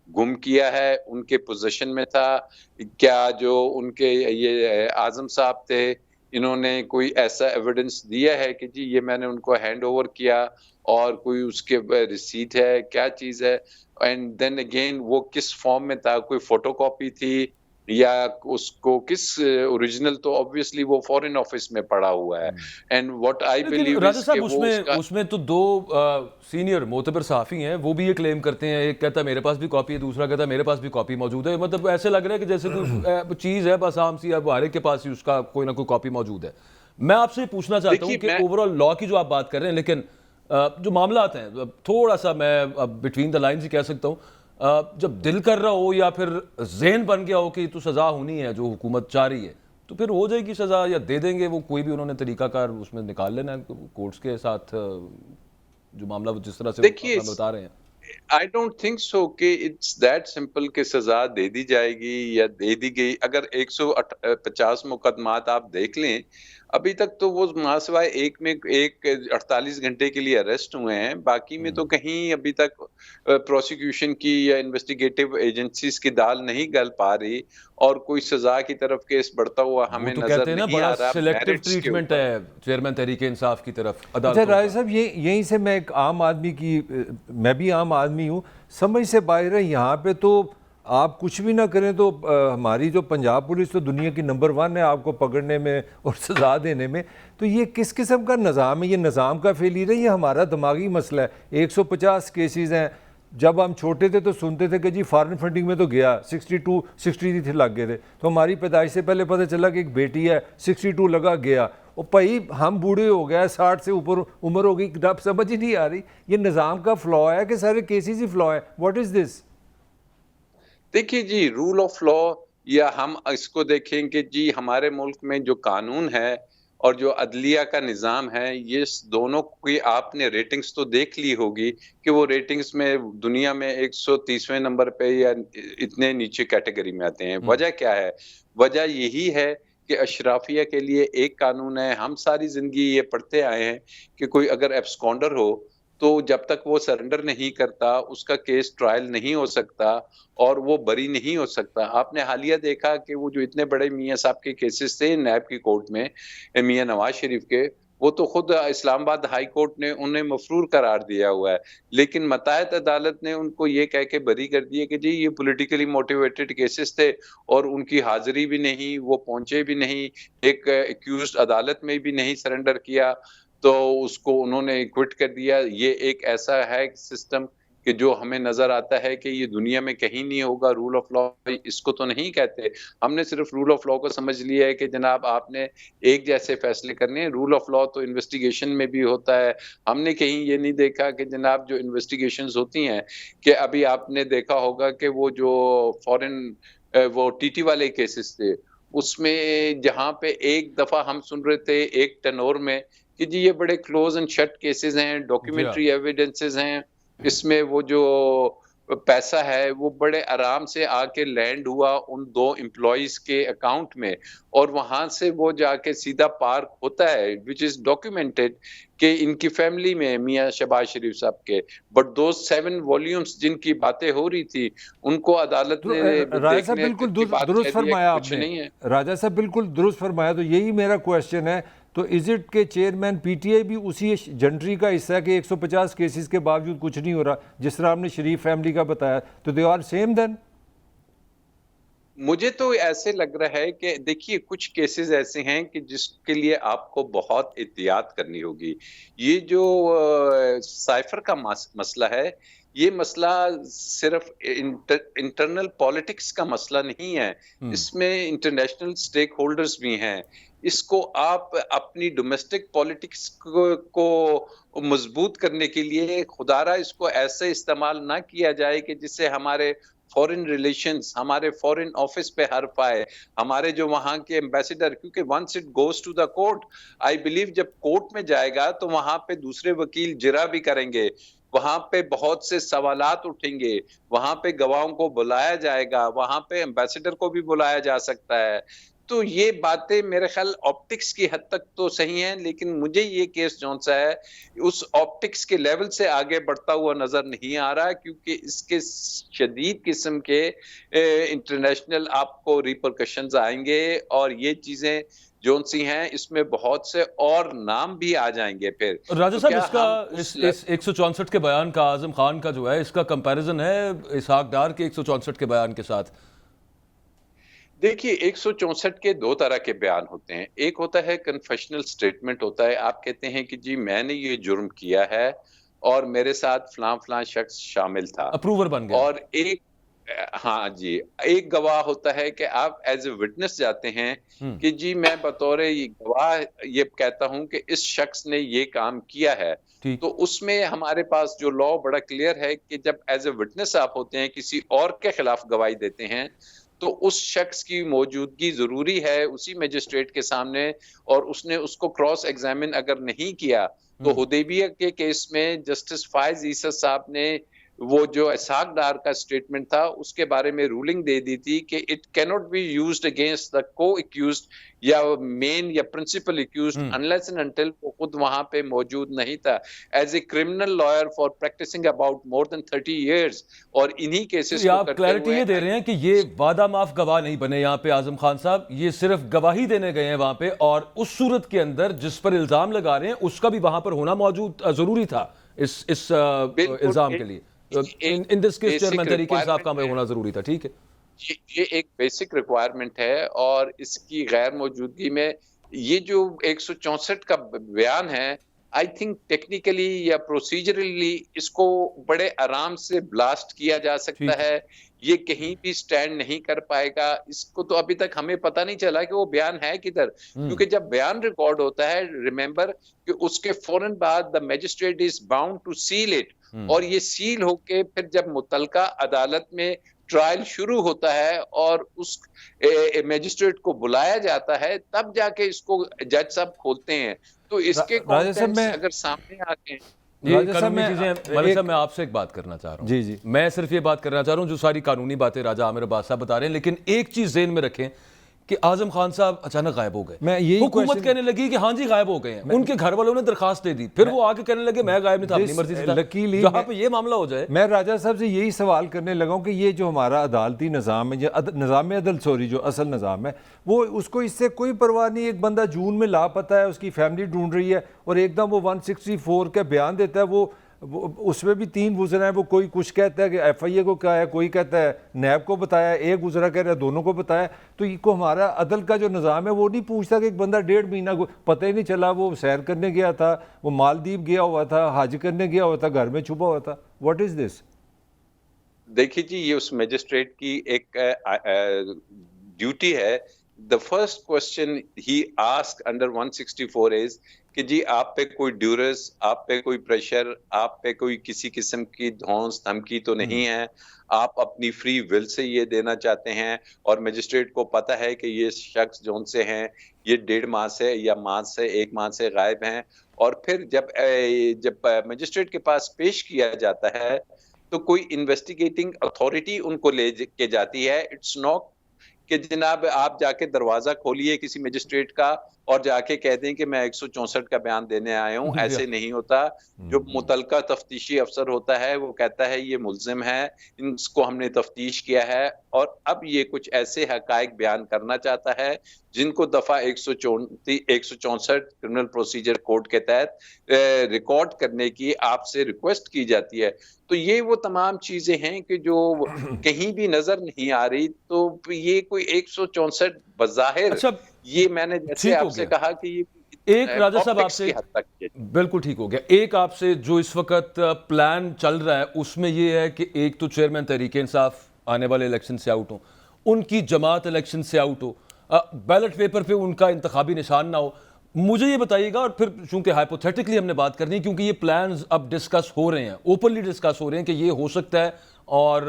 गुम किया है, उनके पोज़ीशन में था? क्या जो उनके ये आज़म साहब थे, इन्होंने कोई ऐसा एविडेंस दिया है कि जी ये मैंने उनको हैंड ओवर किया और कोई उसके रिसीट है, क्या चीज़ है? एंड देन अगेन वो किस फ़ॉर्म में था? कोई फ़ोटोकॉपी थी या उसको किस ओरिजिनल तो ऑब्वियसली वो फ़ॉरेन ऑफ़िस में पड़ा हुआ है। एंड व्हाट आई लेकिन बिलीव राजा इज़ कि साहब वो उसमें उसका उसमें तो दो सीनियर मोतबर सहाफ़ी हैं, वो भी ये क्लेम करते हैं, एक कहता है मेरे पास भी कॉपी है, दूसरा कहता है मेरे पास भी कॉपी मौजूद है। मतलब ऐसे लग रहा है कि जैसे कोई चीज़ है बस आम सी, अब हर एक के पास ही उसका कोई ना कोई कॉपी मौजूद है। मैं आपसे ये पूछना चाहता हूँ देखिए कि मैं ओवरऑल लॉ की जो आप बात कर रहे हैं, लेकिन जो मामलात हैं, अब थोड़ा सा मैं बिटवीन द लाइन्स ही कह सकता हूँ, जब दिल कर रहा हो या फिर ज़हन बन गया हो कि तो सज़ा होनी है जो हुकूमत चाह रही है, तो फिर हो जाएगी सज़ा या दे देंगे वो, कोई भी उन्होंने तरीकाकार उसमें निकाल लेना है कोर्ट्स के साथ, जो मामला वो जिस तरह से देखिए अपना बता रहे हैं। आई डोंट थिंक सो कि इट्स दैट सिंपल कि सजा दे दी जाएगी या दे दी गई। अगर 150 मुकदमात आप देख लें, अभी तक तो वो मासिवाय एक में एक 48 घंटे के लिए अरेस्ट हुए हैं। बाकी में तो कहीं अभी तक प्रोसिक्यूशन की या इन्वेस्टिगेटिव एजेंसीज की दाल नहीं गल पा रही और कोई सजा की तरफ केस बढ़ता हुआ वो हमें तो नजर कहते हैं ना नहीं बड़ा आ रहा सिलेक्टिव मेरिट्स के ट्रीटमेंट ऊपर। है चेयरमैन तहरीक इंसाफ की तरफ अच्छा अदालतों राय का। साहब, ये यहीं से मैं एक आम आदमी की मैं भी आम आदमी हूँ, समझ से बाहर है। यहाँ पे तो आप कुछ भी ना करें तो हमारी जो पंजाब पुलिस तो दुनिया की नंबर 1 है आपको पकड़ने में और सजा देने में। तो ये किस किस्म का निज़ाम है? ये निज़ाम का फेलियर है, ये हमारा दिमागी मसला है। 150 केसेस हैं। जब हम छोटे थे तो सुनते थे कि जी फॉरेन फंडिंग में तो गया 62 63 लग गए थे, तो हमारी पैदाइश से पहले पता चला कि एक बेटी है 62 लगा गया। और भाई हम बूढ़े हो गए, 60 से ऊपर उम्र हो गई, अब समझ ही नहीं आ रही ये निज़ाम का फ्लॉ है कि सारे केसेस ही फ्लॉ है। What is this? देखिए जी, रूल ऑफ लॉ या हम इसको देखें कि जी हमारे मुल्क में जो कानून है और जो अदलिया का निज़ाम है, ये दोनों की आपने रेटिंग्स तो देख ली होगी कि वो रेटिंग्स में दुनिया में 130वें नंबर पे या इतने नीचे कैटेगरी में आते हैं। वजह क्या है? वजह यही है कि अशराफिया के लिए एक कानून है, हम सारी ज़िंदगी ये पढ़ते आए हैं कि कोई अगर एब्सकॉन्डर हो, तो जब तक वो सरेंडर नहीं करता, उसका केस ट्रायल नहीं हो सकता और वो बरी नहीं हो सकता। आपने हालिया देखा कि वो जो इतने बड़े मियाँ साहब के केसेस थे नैब की कोर्ट में, मियाँ नवाज़ शरीफ के, वो तो खुद इस्लामाबाद हाई कोर्ट ने उन्हें मफरूर करार दिया हुआ है। लेकिन मताहत अदालत ने उनको ये कह के बरी कर दिया कि जी ये पॉलिटिकली मोटिवेटेड केसेस थे और उनकी हाज़िरी भी नहीं, वो पहुँचे भी नहीं, एक एक्यूज़्ड अदालत में भी नहीं सरेंडर किया, तो उसको उन्होंने क्विट कर दिया। ये एक ऐसा है सिस्टम कि जो हमें नज़र आता है कि ये दुनिया में कहीं नहीं होगा। रूल ऑफ लॉ इसको तो नहीं कहते। हमने सिर्फ़ रूल ऑफ लॉ को समझ लिया है कि जनाब आपने एक जैसे फ़ैसले करने हैं। रूल ऑफ लॉ तो इन्वेस्टिगेशन में भी होता है। हमने कहीं ये नहीं देखा कि जनाब जो इन्वेस्टिगेशंस होती हैं कि अभी आपने देखा होगा कि वो जो फ़ॉरेन वो टीटी वाले केसेस थे, उसमें जहाँ पे एक दफा हम सुन रहे थे एक टेनोर में कि जी ये बड़े क्लोज एंड शट केसेस हैं, जी हाँ। डॉक्यूमेंट्री एविडेंसेस हैं, इसमें वो जो पैसा है वो बड़े आराम से आके लैंड हुआ उन 2 एम्प्लॉइज के अकाउंट में और वहां से वो जाके सीधा पार्क होता है, विच इज डॉक्यूमेंटेड कि इनकी फैमिली में मियां शहबाज शरीफ साहब के, बट दो 7 वॉल्यूम्स जिनकी बातें हो रही थी उनको अदालत ने राजा साहब देखने बिल्कुल की बात दुरुस्त कह दी है फरमाया कि कुछ नहीं आपने, है। राजा साहब बिल्कुल दुरुस्त फरमाया। तो यही मेरा क्वेश्चन है, तो इज इट के चेयरमैन पीटीआई भी उसी जंट्री का हिस्सा है कि 150 केसेस के बावजूद कुछ नहीं हो रहा, जिस तरह आपने शरीफ फैमिली का बताया, तो दे आर सेम देन? मुझे तो ऐसे लग रहा है कि देखिए कुछ केसेस ऐसे हैं कि जिसके लिए आपको बहुत एहतियात करनी होगी। ये जो साइफर का मसला है, ये मसला सिर्फ इंटरनल पॉलिटिक्स का मसला नहीं है, इसमें इंटरनेशनल स्टेक होल्डर्स भी हैं। इसको आप अपनी डोमेस्टिक पॉलिटिक्स को मजबूत करने के लिए खुदारा इसको ऐसे इस्तेमाल ना किया जाए कि जिससे हमारे फॉरेन रिलेशंस, हमारे फॉरेन ऑफिस पे हर्फ आए, हमारे जो वहां के एम्बेसडर, क्योंकि once it goes to the court, I believe जब कोर्ट में जाएगा तो वहां पे दूसरे वकील जिरा भी करेंगे, वहां पे बहुत से सवालात उठेंगे, वहां पे गवाहों को बुलाया जाएगा, वहां पे एम्बेसडर को भी बुलाया जा सकता है। तो ये बातें मेरे ख्याल ऑप्टिक्स की हद तक तो सही हैं, लेकिन मुझे ये केस जौन सा है उस ऑप्टिक्स के लेवल से आगे बढ़ता हुआ नजर नहीं आ रहा, क्योंकि इसके शदीद किस्म के इंटरनेशनल आपको रिपरकशंस आएंगे और ये चीजें जोन सी हैं इसमें बहुत से और नाम भी आ जाएंगे फिर। राजा तो साहब, क्या इसका हम इस 164 के बयान का आजम खान का जो है, इसका कंपैरिजन है इसहाक डार के 164 के बयान के साथ? देखिए 164 के 2 तरह के बयान होते हैं। एक होता है कन्फेशनल स्टेटमेंट होता है, आप कहते हैं कि जी मैंने ये जुर्म किया है और मेरे साथ फलां फलां शख्स शामिल था, अप्रूवर बन गया। और एक हाँ जी, एक गवाह होता है कि आप एज ए विटनेस जाते हैं कि जी मैं बतौर गवाह ये कहता हूं कि इस शख्स ने ये काम किया है। ठीक। तो उसमें हमारे पास जो लॉ बड़ा क्लियर है कि जब एज ए विटनेस आप होते हैं, किसी और के खिलाफ गवाही देते हैं, तो उस शख्स की मौजूदगी जरूरी है उसी मजिस्ट्रेट के सामने, और उसने उसको क्रॉस एग्जामिन अगर नहीं किया तो हुदैबिया के केस में जस्टिस फायज ईसा साहब ने वो जो इसहाक डार का स्टेटमेंट था उसके बारे में रूलिंग दे दी थी कि it cannot be used against the co accused या मेन या principal accused unless and until वो खुद वहां पे मौजूद नहीं था। As a criminal lawyer for practising about more than 30 years, और इन्हीं केसेस को आप करते क्लैरिटी हुए ये दे रहे हैं कि ये वादा माफ गवाह नहीं बने यहाँ पे आजम खान साहब, ये सिर्फ गवाही देने गए हैं वहां पे, और उस सूरत के अंदर जिस पर इल्जाम लगा रहे हैं उसका भी वहां पर होना मौजूद जरूरी था इस इल्जाम के लिए। In this case chairman Tehreek Insaf का में होना जरूरी था। ठीक है, ये एक बेसिक रिक्वायरमेंट है, और इसकी गैर मौजूदगी में ये जो 164 का बयान है, आई थिंक टेक्निकली या प्रोसीजरली इसको बड़े आराम से ब्लास्ट किया जा सकता है, ये कहीं भी स्टैंड नहीं कर पाएगा। इसको तो अभी तक हमें पता नहीं चला कि वो बयान है किधर, क्योंकि जब बयान रिकॉर्ड होता है, रिमेंबर कि उसके फौरन बाद the magistrate is bound to seal it, और ये सील होके फिर जब मुतलका अदालत में ट्रायल शुरू होता है और उस मैजिस्ट्रेट को बुलाया जाता है, तब जाके इसको जज साहब खोलते हैं। तो इसके कंटेंट्स अगर सामने आते हैं, ये कानूनी चीजें, मलिक साहब मैं आपसे एक बात करना चाह रहा हूँ। जी मैं सिर्फ ये बात करना चाह रहा हूँ, जो सारी कानूनी बातें राजा आमिर अब्बास साहब बता रहे हैं, लेकिन एक चीज ज़हन में रखें कि आजम खान साहब अचानक गायब हो गए। हुकूमत कहने लगी कि हाँ जी गायब हो गए हैं, उनके घर वालों ने दरखास्त दे दी, फिर वो आके कहने लगे मैं गायब नहीं था, अपनी मर्जी से था। लकीली जहाँ पे ये मामला हो जाए, मैं राजा साहब से यही सवाल करने लगा हूँ कि ये जो हमारा अदालती निज़ाम है, निज़ाम अदल सॉरी जो असल निज़ाम है, वो उसको इससे कोई परवाह नहीं। एक बंदा जून में लापता है, उसकी फैमिली ढूंढ रही है, और एकदम वो 164 का बयान देता है, वो उसमें भी 3 गुजरा है, वो कोई कुछ कहता है कि FIA को क्या है, कोई कहता है नैब को बताया, एक गुजरा कह रहा है दोनों को बताया। तो ये को हमारा अदल का जो निज़ाम है वो नहीं पूछता कि एक बंदा 1.5 महीना पता ही नहीं चला, वो सैर करने गया था, वो मालदीव गया हुआ था, हज करने गया हुआ था, घर में छुपा हुआ था। What is this? देखिए जी, ये उस मजिस्ट्रेट की एक ड्यूटी है। The first question he asked under 164 is कि जी आप पे कोई ड्यूरेस, आप पे कोई प्रेशर, आप पे कोई किसी किस्म की धौंस धमकी तो नहीं है, आप अपनी फ्री विल से ये देना चाहते हैं और मजिस्ट्रेट को पता है कि ये शख्स जौन से हैं ये 1.5 माह से या माह से 1 माह से गायब हैं, और फिर जब मजिस्ट्रेट के पास पेश किया जाता है तो कोई इन्वेस्टिगेटिंग अथॉरिटी उनको के जाती है। इट्स नॉट कि जनाब आप जाके दरवाजा खोलिए किसी मजिस्ट्रेट का और जाके कह दें कि मैं 164 का बयान देने आया हूं, ऐसे नहीं होता। जो मुतलका तफ्तीशी अफसर होता है वो कहता है ये मुल्जिम है, इसको हमने तफ्तीश किया है और अब ये कुछ ऐसे हकायक बयान करना चाहता है जिनको दफा 164 क्रिमिनल प्रोसीजर कोड के तहत रिकॉर्ड करने की आपसे रिक्वेस्ट की जाती है। तो ये वो तमाम चीजें हैं कि जो कहीं भी नजर नहीं आ रही। तो ये कोई 164 बज़ाहिर, अच्छा, ये मैंने जैसे ठीक हो आपसे गया। कहा कि ये एक राजा साहब ऑप्टिक्स आपसे की हद तक है। बिल्कुल ठीक हो गया। एक आपसे जो इस वक्त प्लान चल रहा है उसमें यह है कि एक तो चेयरमैन तहरीक इंसाफ आने वाले इलेक्शन से आउट हो, उनकी जमात इलेक्शन से आउट हो, बैलेट पेपर पे उनका इंतखाबी निशान ना हो। मुझे ये बताइएगा, और फिर चूंकि हाइपोथेटिकली हमने बात करनी है क्योंकि ये प्लान्स अब डिस्कस हो रहे हैं, ओपनली डिस्कस हो रहे हैं कि ये हो सकता है, और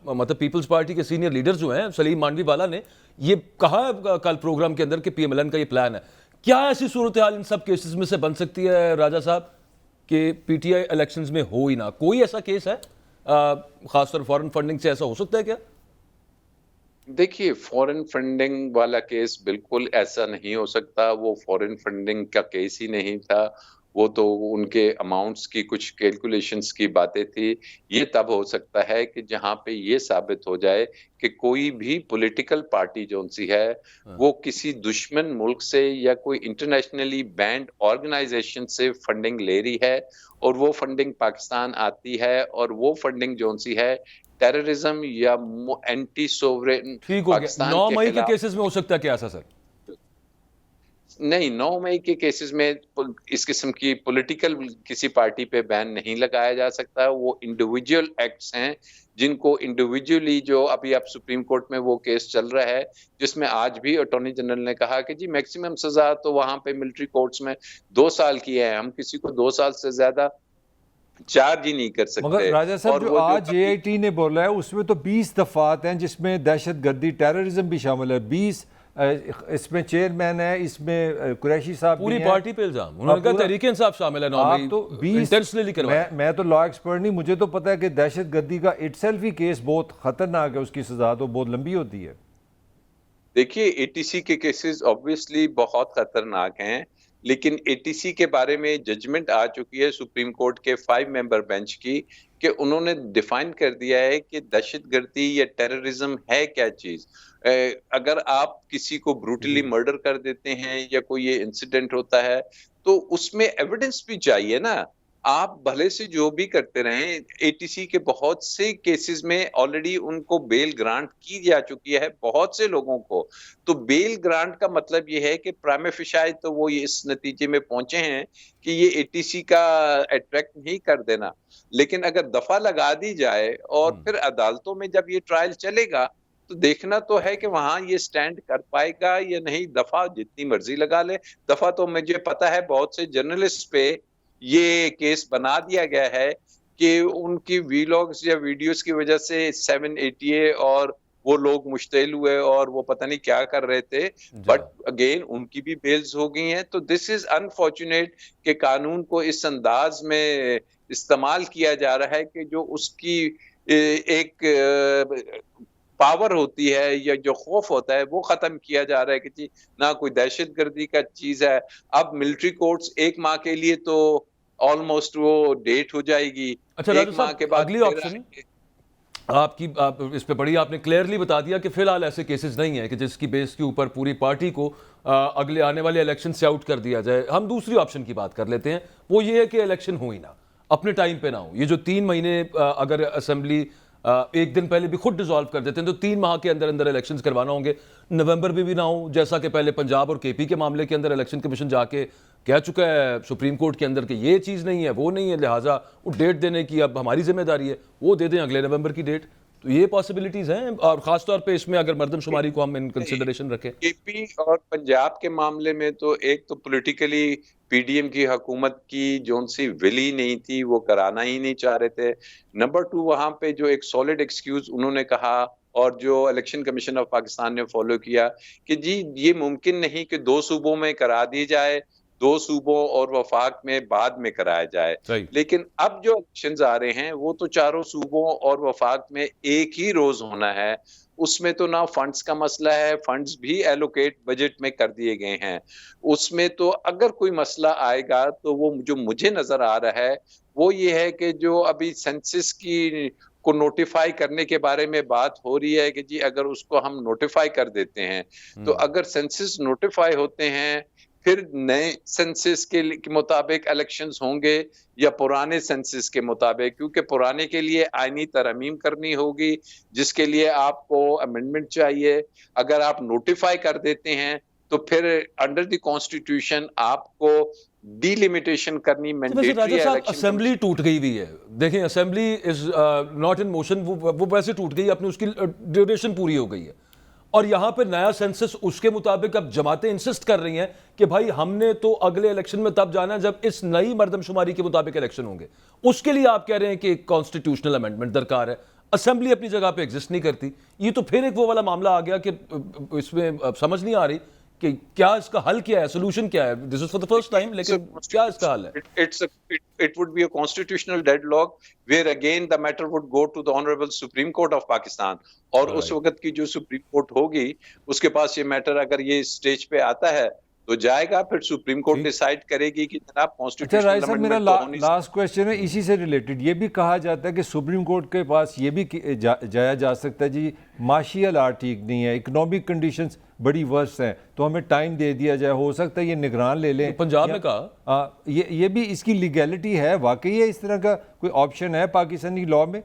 मतलब पीपल्स पार्टी के सीनियर लीडर जो हैं सलीम मानवी वाला ने ये कहा है कल प्रोग्राम के अंदर कि पीएमएलएन का ये प्लान है। क्या ऐसी सूरत हाल इन सब केसेस में से बन सकती है राजा साहब कि पीटीआई इलेक्शंस में हो ही ना? कोई ऐसा केस है खासतौर फॉरेन फंडिंग से ऐसा हो सकता है क्या? देखिए, फॉरेन फंडिंग वाला केस बिल्कुल ऐसा नहीं हो सकता। वो फॉरेन फंडिंग का केस ही नहीं था, वो तो उनके अमाउंट्स की कुछ कैलकुलेशंस की बातें थी। ये तब हो सकता है कि जहां पे ये साबित हो जाए कि कोई भी पॉलिटिकल पार्टी जौन सी है वो किसी दुश्मन मुल्क से या कोई इंटरनेशनली बैंड ऑर्गेनाइजेशन से फंडिंग ले रही है और वो फंडिंग पाकिस्तान आती है, और वो फंडिंग जौन सी है टेररिज्म या एंटी सोवरेन ठीक हो गया। पाकिस्तान 9 के मई के खिलाफ केसेस में हो सकता है क्या ऐसा सर? नहीं, 9 मई के केसेस में इस किस्म की पॉलिटिकल किसी पार्टी पे बैन नहीं लगाया जा सकता। वो इंडिविजुअल एक्ट्स हैं जिनको इंडिविजुअली, जो अभी अब सुप्रीम कोर्ट में वो केस चल रहा है जिसमें आज भी अटॉर्नी जनरल ने कहा कि जी मैक्सिमम सजा तो वहां पे मिलिट्री कोर्ट्स में 2 साल की है, हम किसी को 2 साल से ज्यादा चार्ज ही नहीं कर सकते। मगर राजा साहब और जो वो आज एआईटी ने बोला है उसमें तो 20 दफात हैं जिसमें दहशतगर्दी टेररिज्म भी शामिल है। 20 इसमें चेयरमैन है, इसमें कुरैशी साहब पूरी भी हैं। पार्टी पे इल्जाम, उन्होंने कहा तहरीक इंसाफ शामिल है। 9 आप मई तो 20 इंटेंशनली करवाया। मैं तो लॉ एक्सपर्ट नहीं, मुझे तो पता है कि दहशतगर्दी का इटसेल्फ ही केस बहुत खतरनाक है, उसकी सजा तो बहुत लंबी होती है। देखिए, एटीसी के केसेस ऑब्वियसली बहुत खतरनाक हैं, लेकिन एटीसी के बारे में जजमेंट आ चुकी है सुप्रीम कोर्ट के 5 मेंबर बेंच की कि उन्होंने डिफाइन कर दिया है कि दहशतगर्दी या टेररिज्म है क्या चीज। अगर आप किसी को ब्रूटली मर्डर कर देते हैं या कोई ये इंसिडेंट होता है तो उसमें एविडेंस भी चाहिए ना। आप भले से जो भी करते रहें, एटीसी के बहुत से केसेस में ऑलरेडी उनको बेल ग्रांट की जा चुकी है बहुत से लोगों को। तो बेल ग्रांट का मतलब ये है कि प्राइमा फेशी तो वो ये इस नतीजे में पहुंचे हैं कि ये एटीसी का अट्रैक्ट नहीं कर देना। लेकिन अगर दफा लगा दी जाए और फिर अदालतों में जब ये ट्रायल चलेगा तो देखना तो है कि वहां ये स्टैंड कर पाएगा या नहीं। दफा जितनी मर्जी लगा ले, दफा तो मुझे पता है बहुत से जर्नलिस्ट पे ये केस बना दिया गया है कि उनकी वीलॉग्स या वीडियोस की वजह से 780 और वो लोग मुश्तिल हुए और वो पता नहीं क्या कर रहे थे, बट अगेन उनकी भी बेल्स हो गई हैं। तो दिस इज अनफॉर्चुनेट कि कानून को इस अंदाज में इस्तेमाल किया जा रहा है कि जो उसकी एक पावर होती है या जो खौफ होता है वो खत्म किया जा रहा है कि जी ना कोई दहशतगर्दी का चीज है। अब मिलिट्री कोर्ट्स 1 माह के लिए तो ऑलमोस्ट वो डेट हो जाएगी। अच्छा 1 माह के बाद अगली ऑप्शन आपकी इस पे बड़ी आपने क्लियरली बता दिया कि फिलहाल ऐसे केसेस नहीं है कि जिसकी बेस के ऊपर पूरी पार्टी को अगले आने वाले इलेक्शन से आउट कर दिया जाए। हम दूसरी ऑप्शन की बात कर लेते हैं, वो ये है कि इलेक्शन हो ही ना, अपने टाइम पे ना हो। ये जो 3 महीने अगर असेंबली एक दिन पहले भी खुद डिसॉल्व कर देते हैं तो 3 माह के अंदर अंदर इलेक्शंस करवाना होंगे। नवंबर में भी ना हो, जैसा कि पहले पंजाब और केपी के मामले के अंदर इलेक्शन कमीशन जाके कह चुका है सुप्रीम कोर्ट के अंदर कि ये चीज़ नहीं है, वो नहीं है, लिहाजा वो डेट देने की अब हमारी जिम्मेदारी है, वो दे दें अगले नवंबर की डेट। तो ये पॉसिबिलिटीज हैं, और खासतौर पे इसमें अगर मर्दमशुमारी को हम इन कंसिडरेशन रखें। यूपी और पंजाब के मामले में तो एक तो पॉलिटिकली पीडीएम की हुकूमत की जोन सी विल ही नहीं थी, वो कराना ही नहीं चाह रहे थे। नंबर 2, वहां पे जो एक सॉलिड एक्सक्यूज उन्होंने कहा और जो इलेक्शन कमीशन ऑफ पाकिस्तान ने फॉलो किया कि जी ये मुमकिन नहीं कि 2 सूबों में करा दी जाए, 2 सूबों और वफाक में बाद में कराया जाए। सही। लेकिन अब जो इलेक्शंस आ रहे हैं वो तो चारों सूबों और वफाक में एक ही रोज होना है। उसमें तो ना फंड्स का मसला है, फंड्स भी एलोकेट बजट में कर दिए गए हैं। उसमें तो अगर कोई मसला आएगा तो वो जो मुझे नजर आ रहा है वो ये है कि जो अभी सेंसस की को नोटिफाई करने के बारे में बात हो रही है कि जी अगर उसको हम नोटिफाई कर देते हैं तो अगर सेंसस नोटिफाई होते हैं फिर नए सेंसस के मुताबिक इलेक्शंस होंगे या पुराने सेंसस के मुताबिक, क्योंकि पुराने के लिए आईनी तरमीम करनी होगी जिसके लिए आपको अमेंडमेंट चाहिए। अगर आप नोटिफाई कर देते हैं तो फिर अंडर द कॉन्स्टिट्यूशन आपको डिलिमिटेशन करनी वैसे मैंडेटरी राजा साहब, इलेक्शन। असेंबली टूट गई हुई है, देखें assembly is not in motion, वो वैसे टूट गई, अपनी उसकी ड्यूरेशन पूरी हो गई है, और यहां पे नया सेंसस उसके मुताबिक अब जमातें इंसिस्ट कर रही हैं कि भाई हमने तो अगले इलेक्शन में तब जाना जब इस नई मर्दमशुमारी के मुताबिक इलेक्शन होंगे। उसके लिए आप कह रहे हैं कि कॉन्स्टिट्यूशनल अमेंडमेंट दरकार है, असेंबली अपनी जगह पे एग्जिस्ट नहीं करती। ये तो फिर एक वो वाला मामला आ गया कि इसमें समझ नहीं आ रही कि क्या इसका हल क्या है, सोल्यूशन क्या है। This is for the first time, लेकिन क्या इसका हल है? It would be a constitutional deadlock where again the matter would go to the Honorable Supreme Court of Pakistan, और उस वक्त की जो सुप्रीम कोर्ट होगी उसके पास ये मैटर अगर ये स्टेज पे आता है तो जाएगा, फिर सुप्रीम कोर्ट डिसाइड करेगी कि जनाब अच्छा कॉन्स्टिट्यूशनल राय साहब, मेरा अमेंडमेंट तो होनी लास्ट क्वेश्चन है इसी से रिलेटेड। ये भी कहा जाता है कि सुप्रीम कोर्ट के पास ये भी जाया जा सकता है जी माशी हालात ठीक नहीं है, इकोनॉमिक कंडीशंस बड़ी वर्स्ट हैं, तो हमें टाइम दे दिया जाए, हो सकता है ये निगरान ले लें। तो पंजाब ने कहा ये भी इसकी लीगैलिटी है, वाकई है इस तरह का कोई ऑप्शन है पाकिस्तानी लॉ में?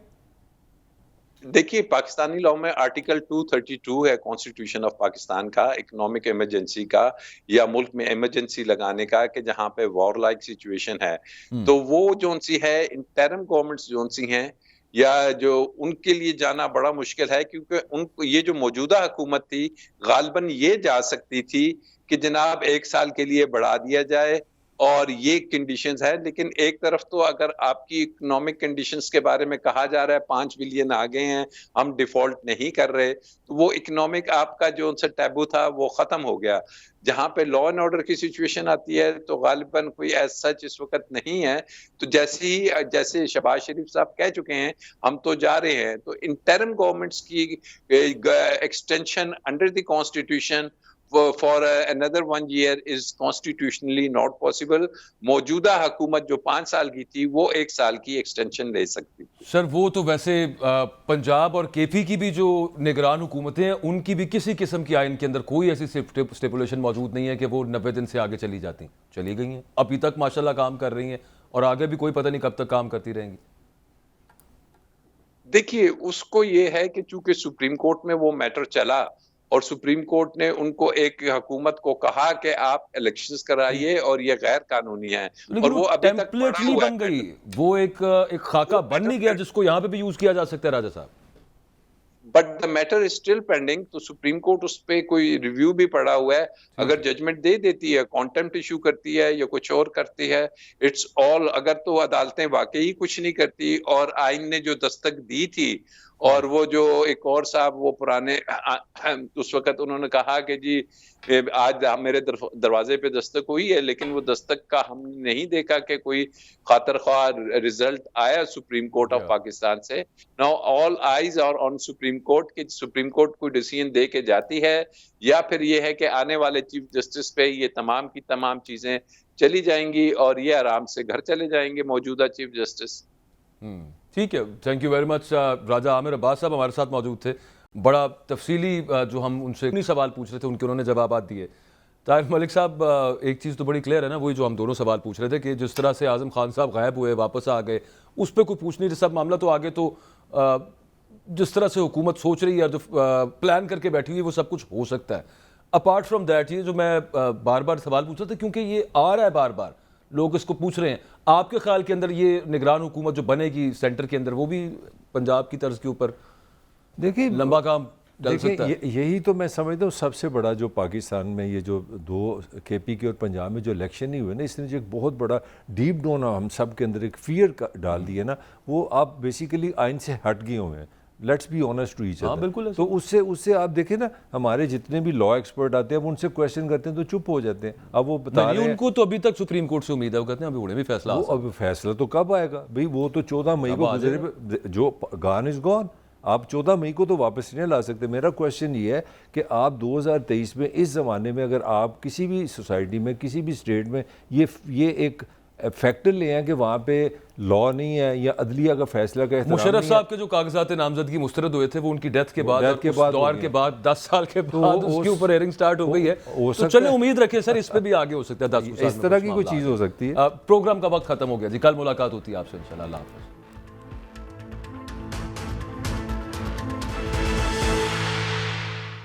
देखिए पाकिस्तानी लॉ में आर्टिकल 232 है कॉन्स्टिट्यूशन ऑफ पाकिस्तान का, इकोनॉमिक इमरजेंसी का या मुल्क में इमरजेंसी लगाने का, कि जहां पे वॉर लाइक सिचुएशन है तो वो जोन सी है इंटरिम गवर्नमेंट्स जोन सी हैं या जो उनके लिए जाना बड़ा मुश्किल है, क्योंकि उनको ये जो मौजूदा हुकूमत थी गालिबन ये जा सकती थी कि जनाब 1 साल के लिए बढ़ा दिया जाए और ये कंडीशंस है। लेकिन एक तरफ तो अगर आपकी इकोनॉमिक कंडीशंस के बारे में कहा जा रहा है 5 बिलियन आ गए हैं, हम डिफॉल्ट नहीं कर रहे, तो वो इकोनॉमिक आपका जो उनसे टैबू था वो खत्म हो गया। जहां पे लॉ एंड ऑर्डर की सिचुएशन आती है तो गालिबन कोई एज सच इस वक्त नहीं है। तो जैसे शहबाज शरीफ साहब कह चुके हैं हम तो जा रहे हैं, तो इंटरिम गवर्नमेंट्स की extension under the constitution for another 1 year is constitutionally not possible। मौजूदा हुकूमत जो 5 साल की थी वो 1 साल की एक्सटेंशन ले सकती थी। सर वो तो वैसे पंजाब और केपी की भी जो निगरान हुकूमतें हैं उनकी भी किसी किस्म की आइन के अंदर कोई ऐसी स्टिपुलेशन मौजूद नहीं है कि वो 90 दिन से आगे चली जाती, चली गई हैं, अभी तक माशाल्लाह काम कर रही हैं और आगे भी कोई पता नहीं कब तक काम करती रहेंगी। देखिए उसको ये है कि चूंकि सुप्रीम कोर्ट में वो मैटर चला और सुप्रीम कोर्ट ने उनको एक हुकूमत को कहा कि आप इलेक्शंस कराइए और ये गैर कानूनी है, और वो अभी तक टेम्पलेट नहीं बन गई, वो एक खाका बन नहीं गया जिसको यहाँ पे भी यूज किया जा सकता है राजा साहब। But the matter is still pending, तो सुप्रीम कोर्ट उस पर कोई रिव्यू भी पड़ा हुआ है। अगर जजमेंट दे देती है, कॉन्टेम्प्ट इशू करती है या कुछ और करती है, इट्स ऑल, अगर तो अदालतें वाकई कुछ नहीं करती और आइन ने जो दस्तक दी थी, और वो जो एक और साहब वो पुराने उस वक्त उन्होंने कहा कि जी आज मेरे दरवाजे पे दस्तक हुई है, लेकिन वो दस्तक का हमने नहीं देखा कि कोई खातर ख्वाह रिजल्ट आया सुप्रीम कोर्ट ऑफ पाकिस्तान से। Now all eyes are on supreme court कि सुप्रीम कोर्ट कोई डिसीजन दे के जाती है या फिर ये है कि आने वाले चीफ जस्टिस पे ये तमाम की तमाम चीजें चली जाएंगी और ये आराम से घर चले जाएंगे मौजूदा चीफ जस्टिस। ठीक है, थैंक यू वेरी मच। राजा आमिर अब्बास साहब हमारे साथ मौजूद थे, बड़ा तफसीली जो हम उनसे इतनी सवाल पूछ रहे थे उनके उन्होंने जवाब दिए। ताहिर मलिक साहब, एक चीज़ तो बड़ी क्लियर है ना, वही जो हम दोनों सवाल पूछ रहे थे कि जिस तरह से आज़म खान साहब गायब हुए वापस आ गए, उस पर कोई पूछ नहीं रहे, सब मामला तो आगे तो जिस तरह से हुकूमत सोच रही है, जो प्लान करके बैठी हुई है, वो सब कुछ हो सकता है। अपार्ट फ्रॉम दैट, ये जो मैं बार बार सवाल पूछ रहा था क्योंकि ये आ रहा है, बार बार लोग इसको पूछ रहे हैं, आपके ख्याल के अंदर ये निगरान हुकूमत जो बनेगी सेंटर के अंदर, वो भी पंजाब की तर्ज के ऊपर देखिए लंबा काम चल सकता है। यही तो मैं समझता हूँ सबसे बड़ा जो पाकिस्तान में ये जो दो केपी के और पंजाब में जो इलेक्शन नहीं हुए ना, इसने जो एक बहुत बड़ा डीप डाउन हम सब के अंदर एक फियर डाल दिया ना, वो आप बेसिकली आइन से हट गए हुए हैं। Let's be honest to each other. बिल्कुल। तो उससे आप देखें ना, हमारे जितने भी लॉ एक्सपर्ट आते हैं, अब उनसे क्वेश्चन करते हैं तो चुप हो जाते हैं। अब वो बता रहे हैं, उनको तो अभी तक सुप्रीम कोर्ट से उम्मीद है, वो कहते हैं अभी उन्हें भी फैसला वो अब फैसला तो कब आएगा भाई? वो तो 14 मई को गुजरे, जो गॉन इज गॉन। आप 14 मई को तो वापस नहीं ला सकते। मेरा क्वेश्चन ये है कि आप 2023 में इस ज़माने में अगर आप किसी भी सोसाइटी में, किसी भी स्टेट में ये एक फैक्टर ले आए कि वहाँ पे लॉ नहीं है या अदलिया का फैसला का एहतराम मुशर्रफ नहीं साहब के जो कागजात नामजदगी मुस्तरद हुए थे वो उनकी डेथ के बाद, डेथ के उस बाद दौर हो के गया। बाद 10 साल के बाद उसके ऊपर हेयरिंग स्टार्ट हो गई है। हो तो सकता चलिए है। उम्मीद रखें सर इस पे भी आगे हो सकता है 10 इस तरह की कोई चीज़ हो सकती है। प्रोग्राम का वक्त खत्म हो गया जी, कल मुलाकात होती है आपसे इंशाल्लाह। अल्लाह हाफ़िज़।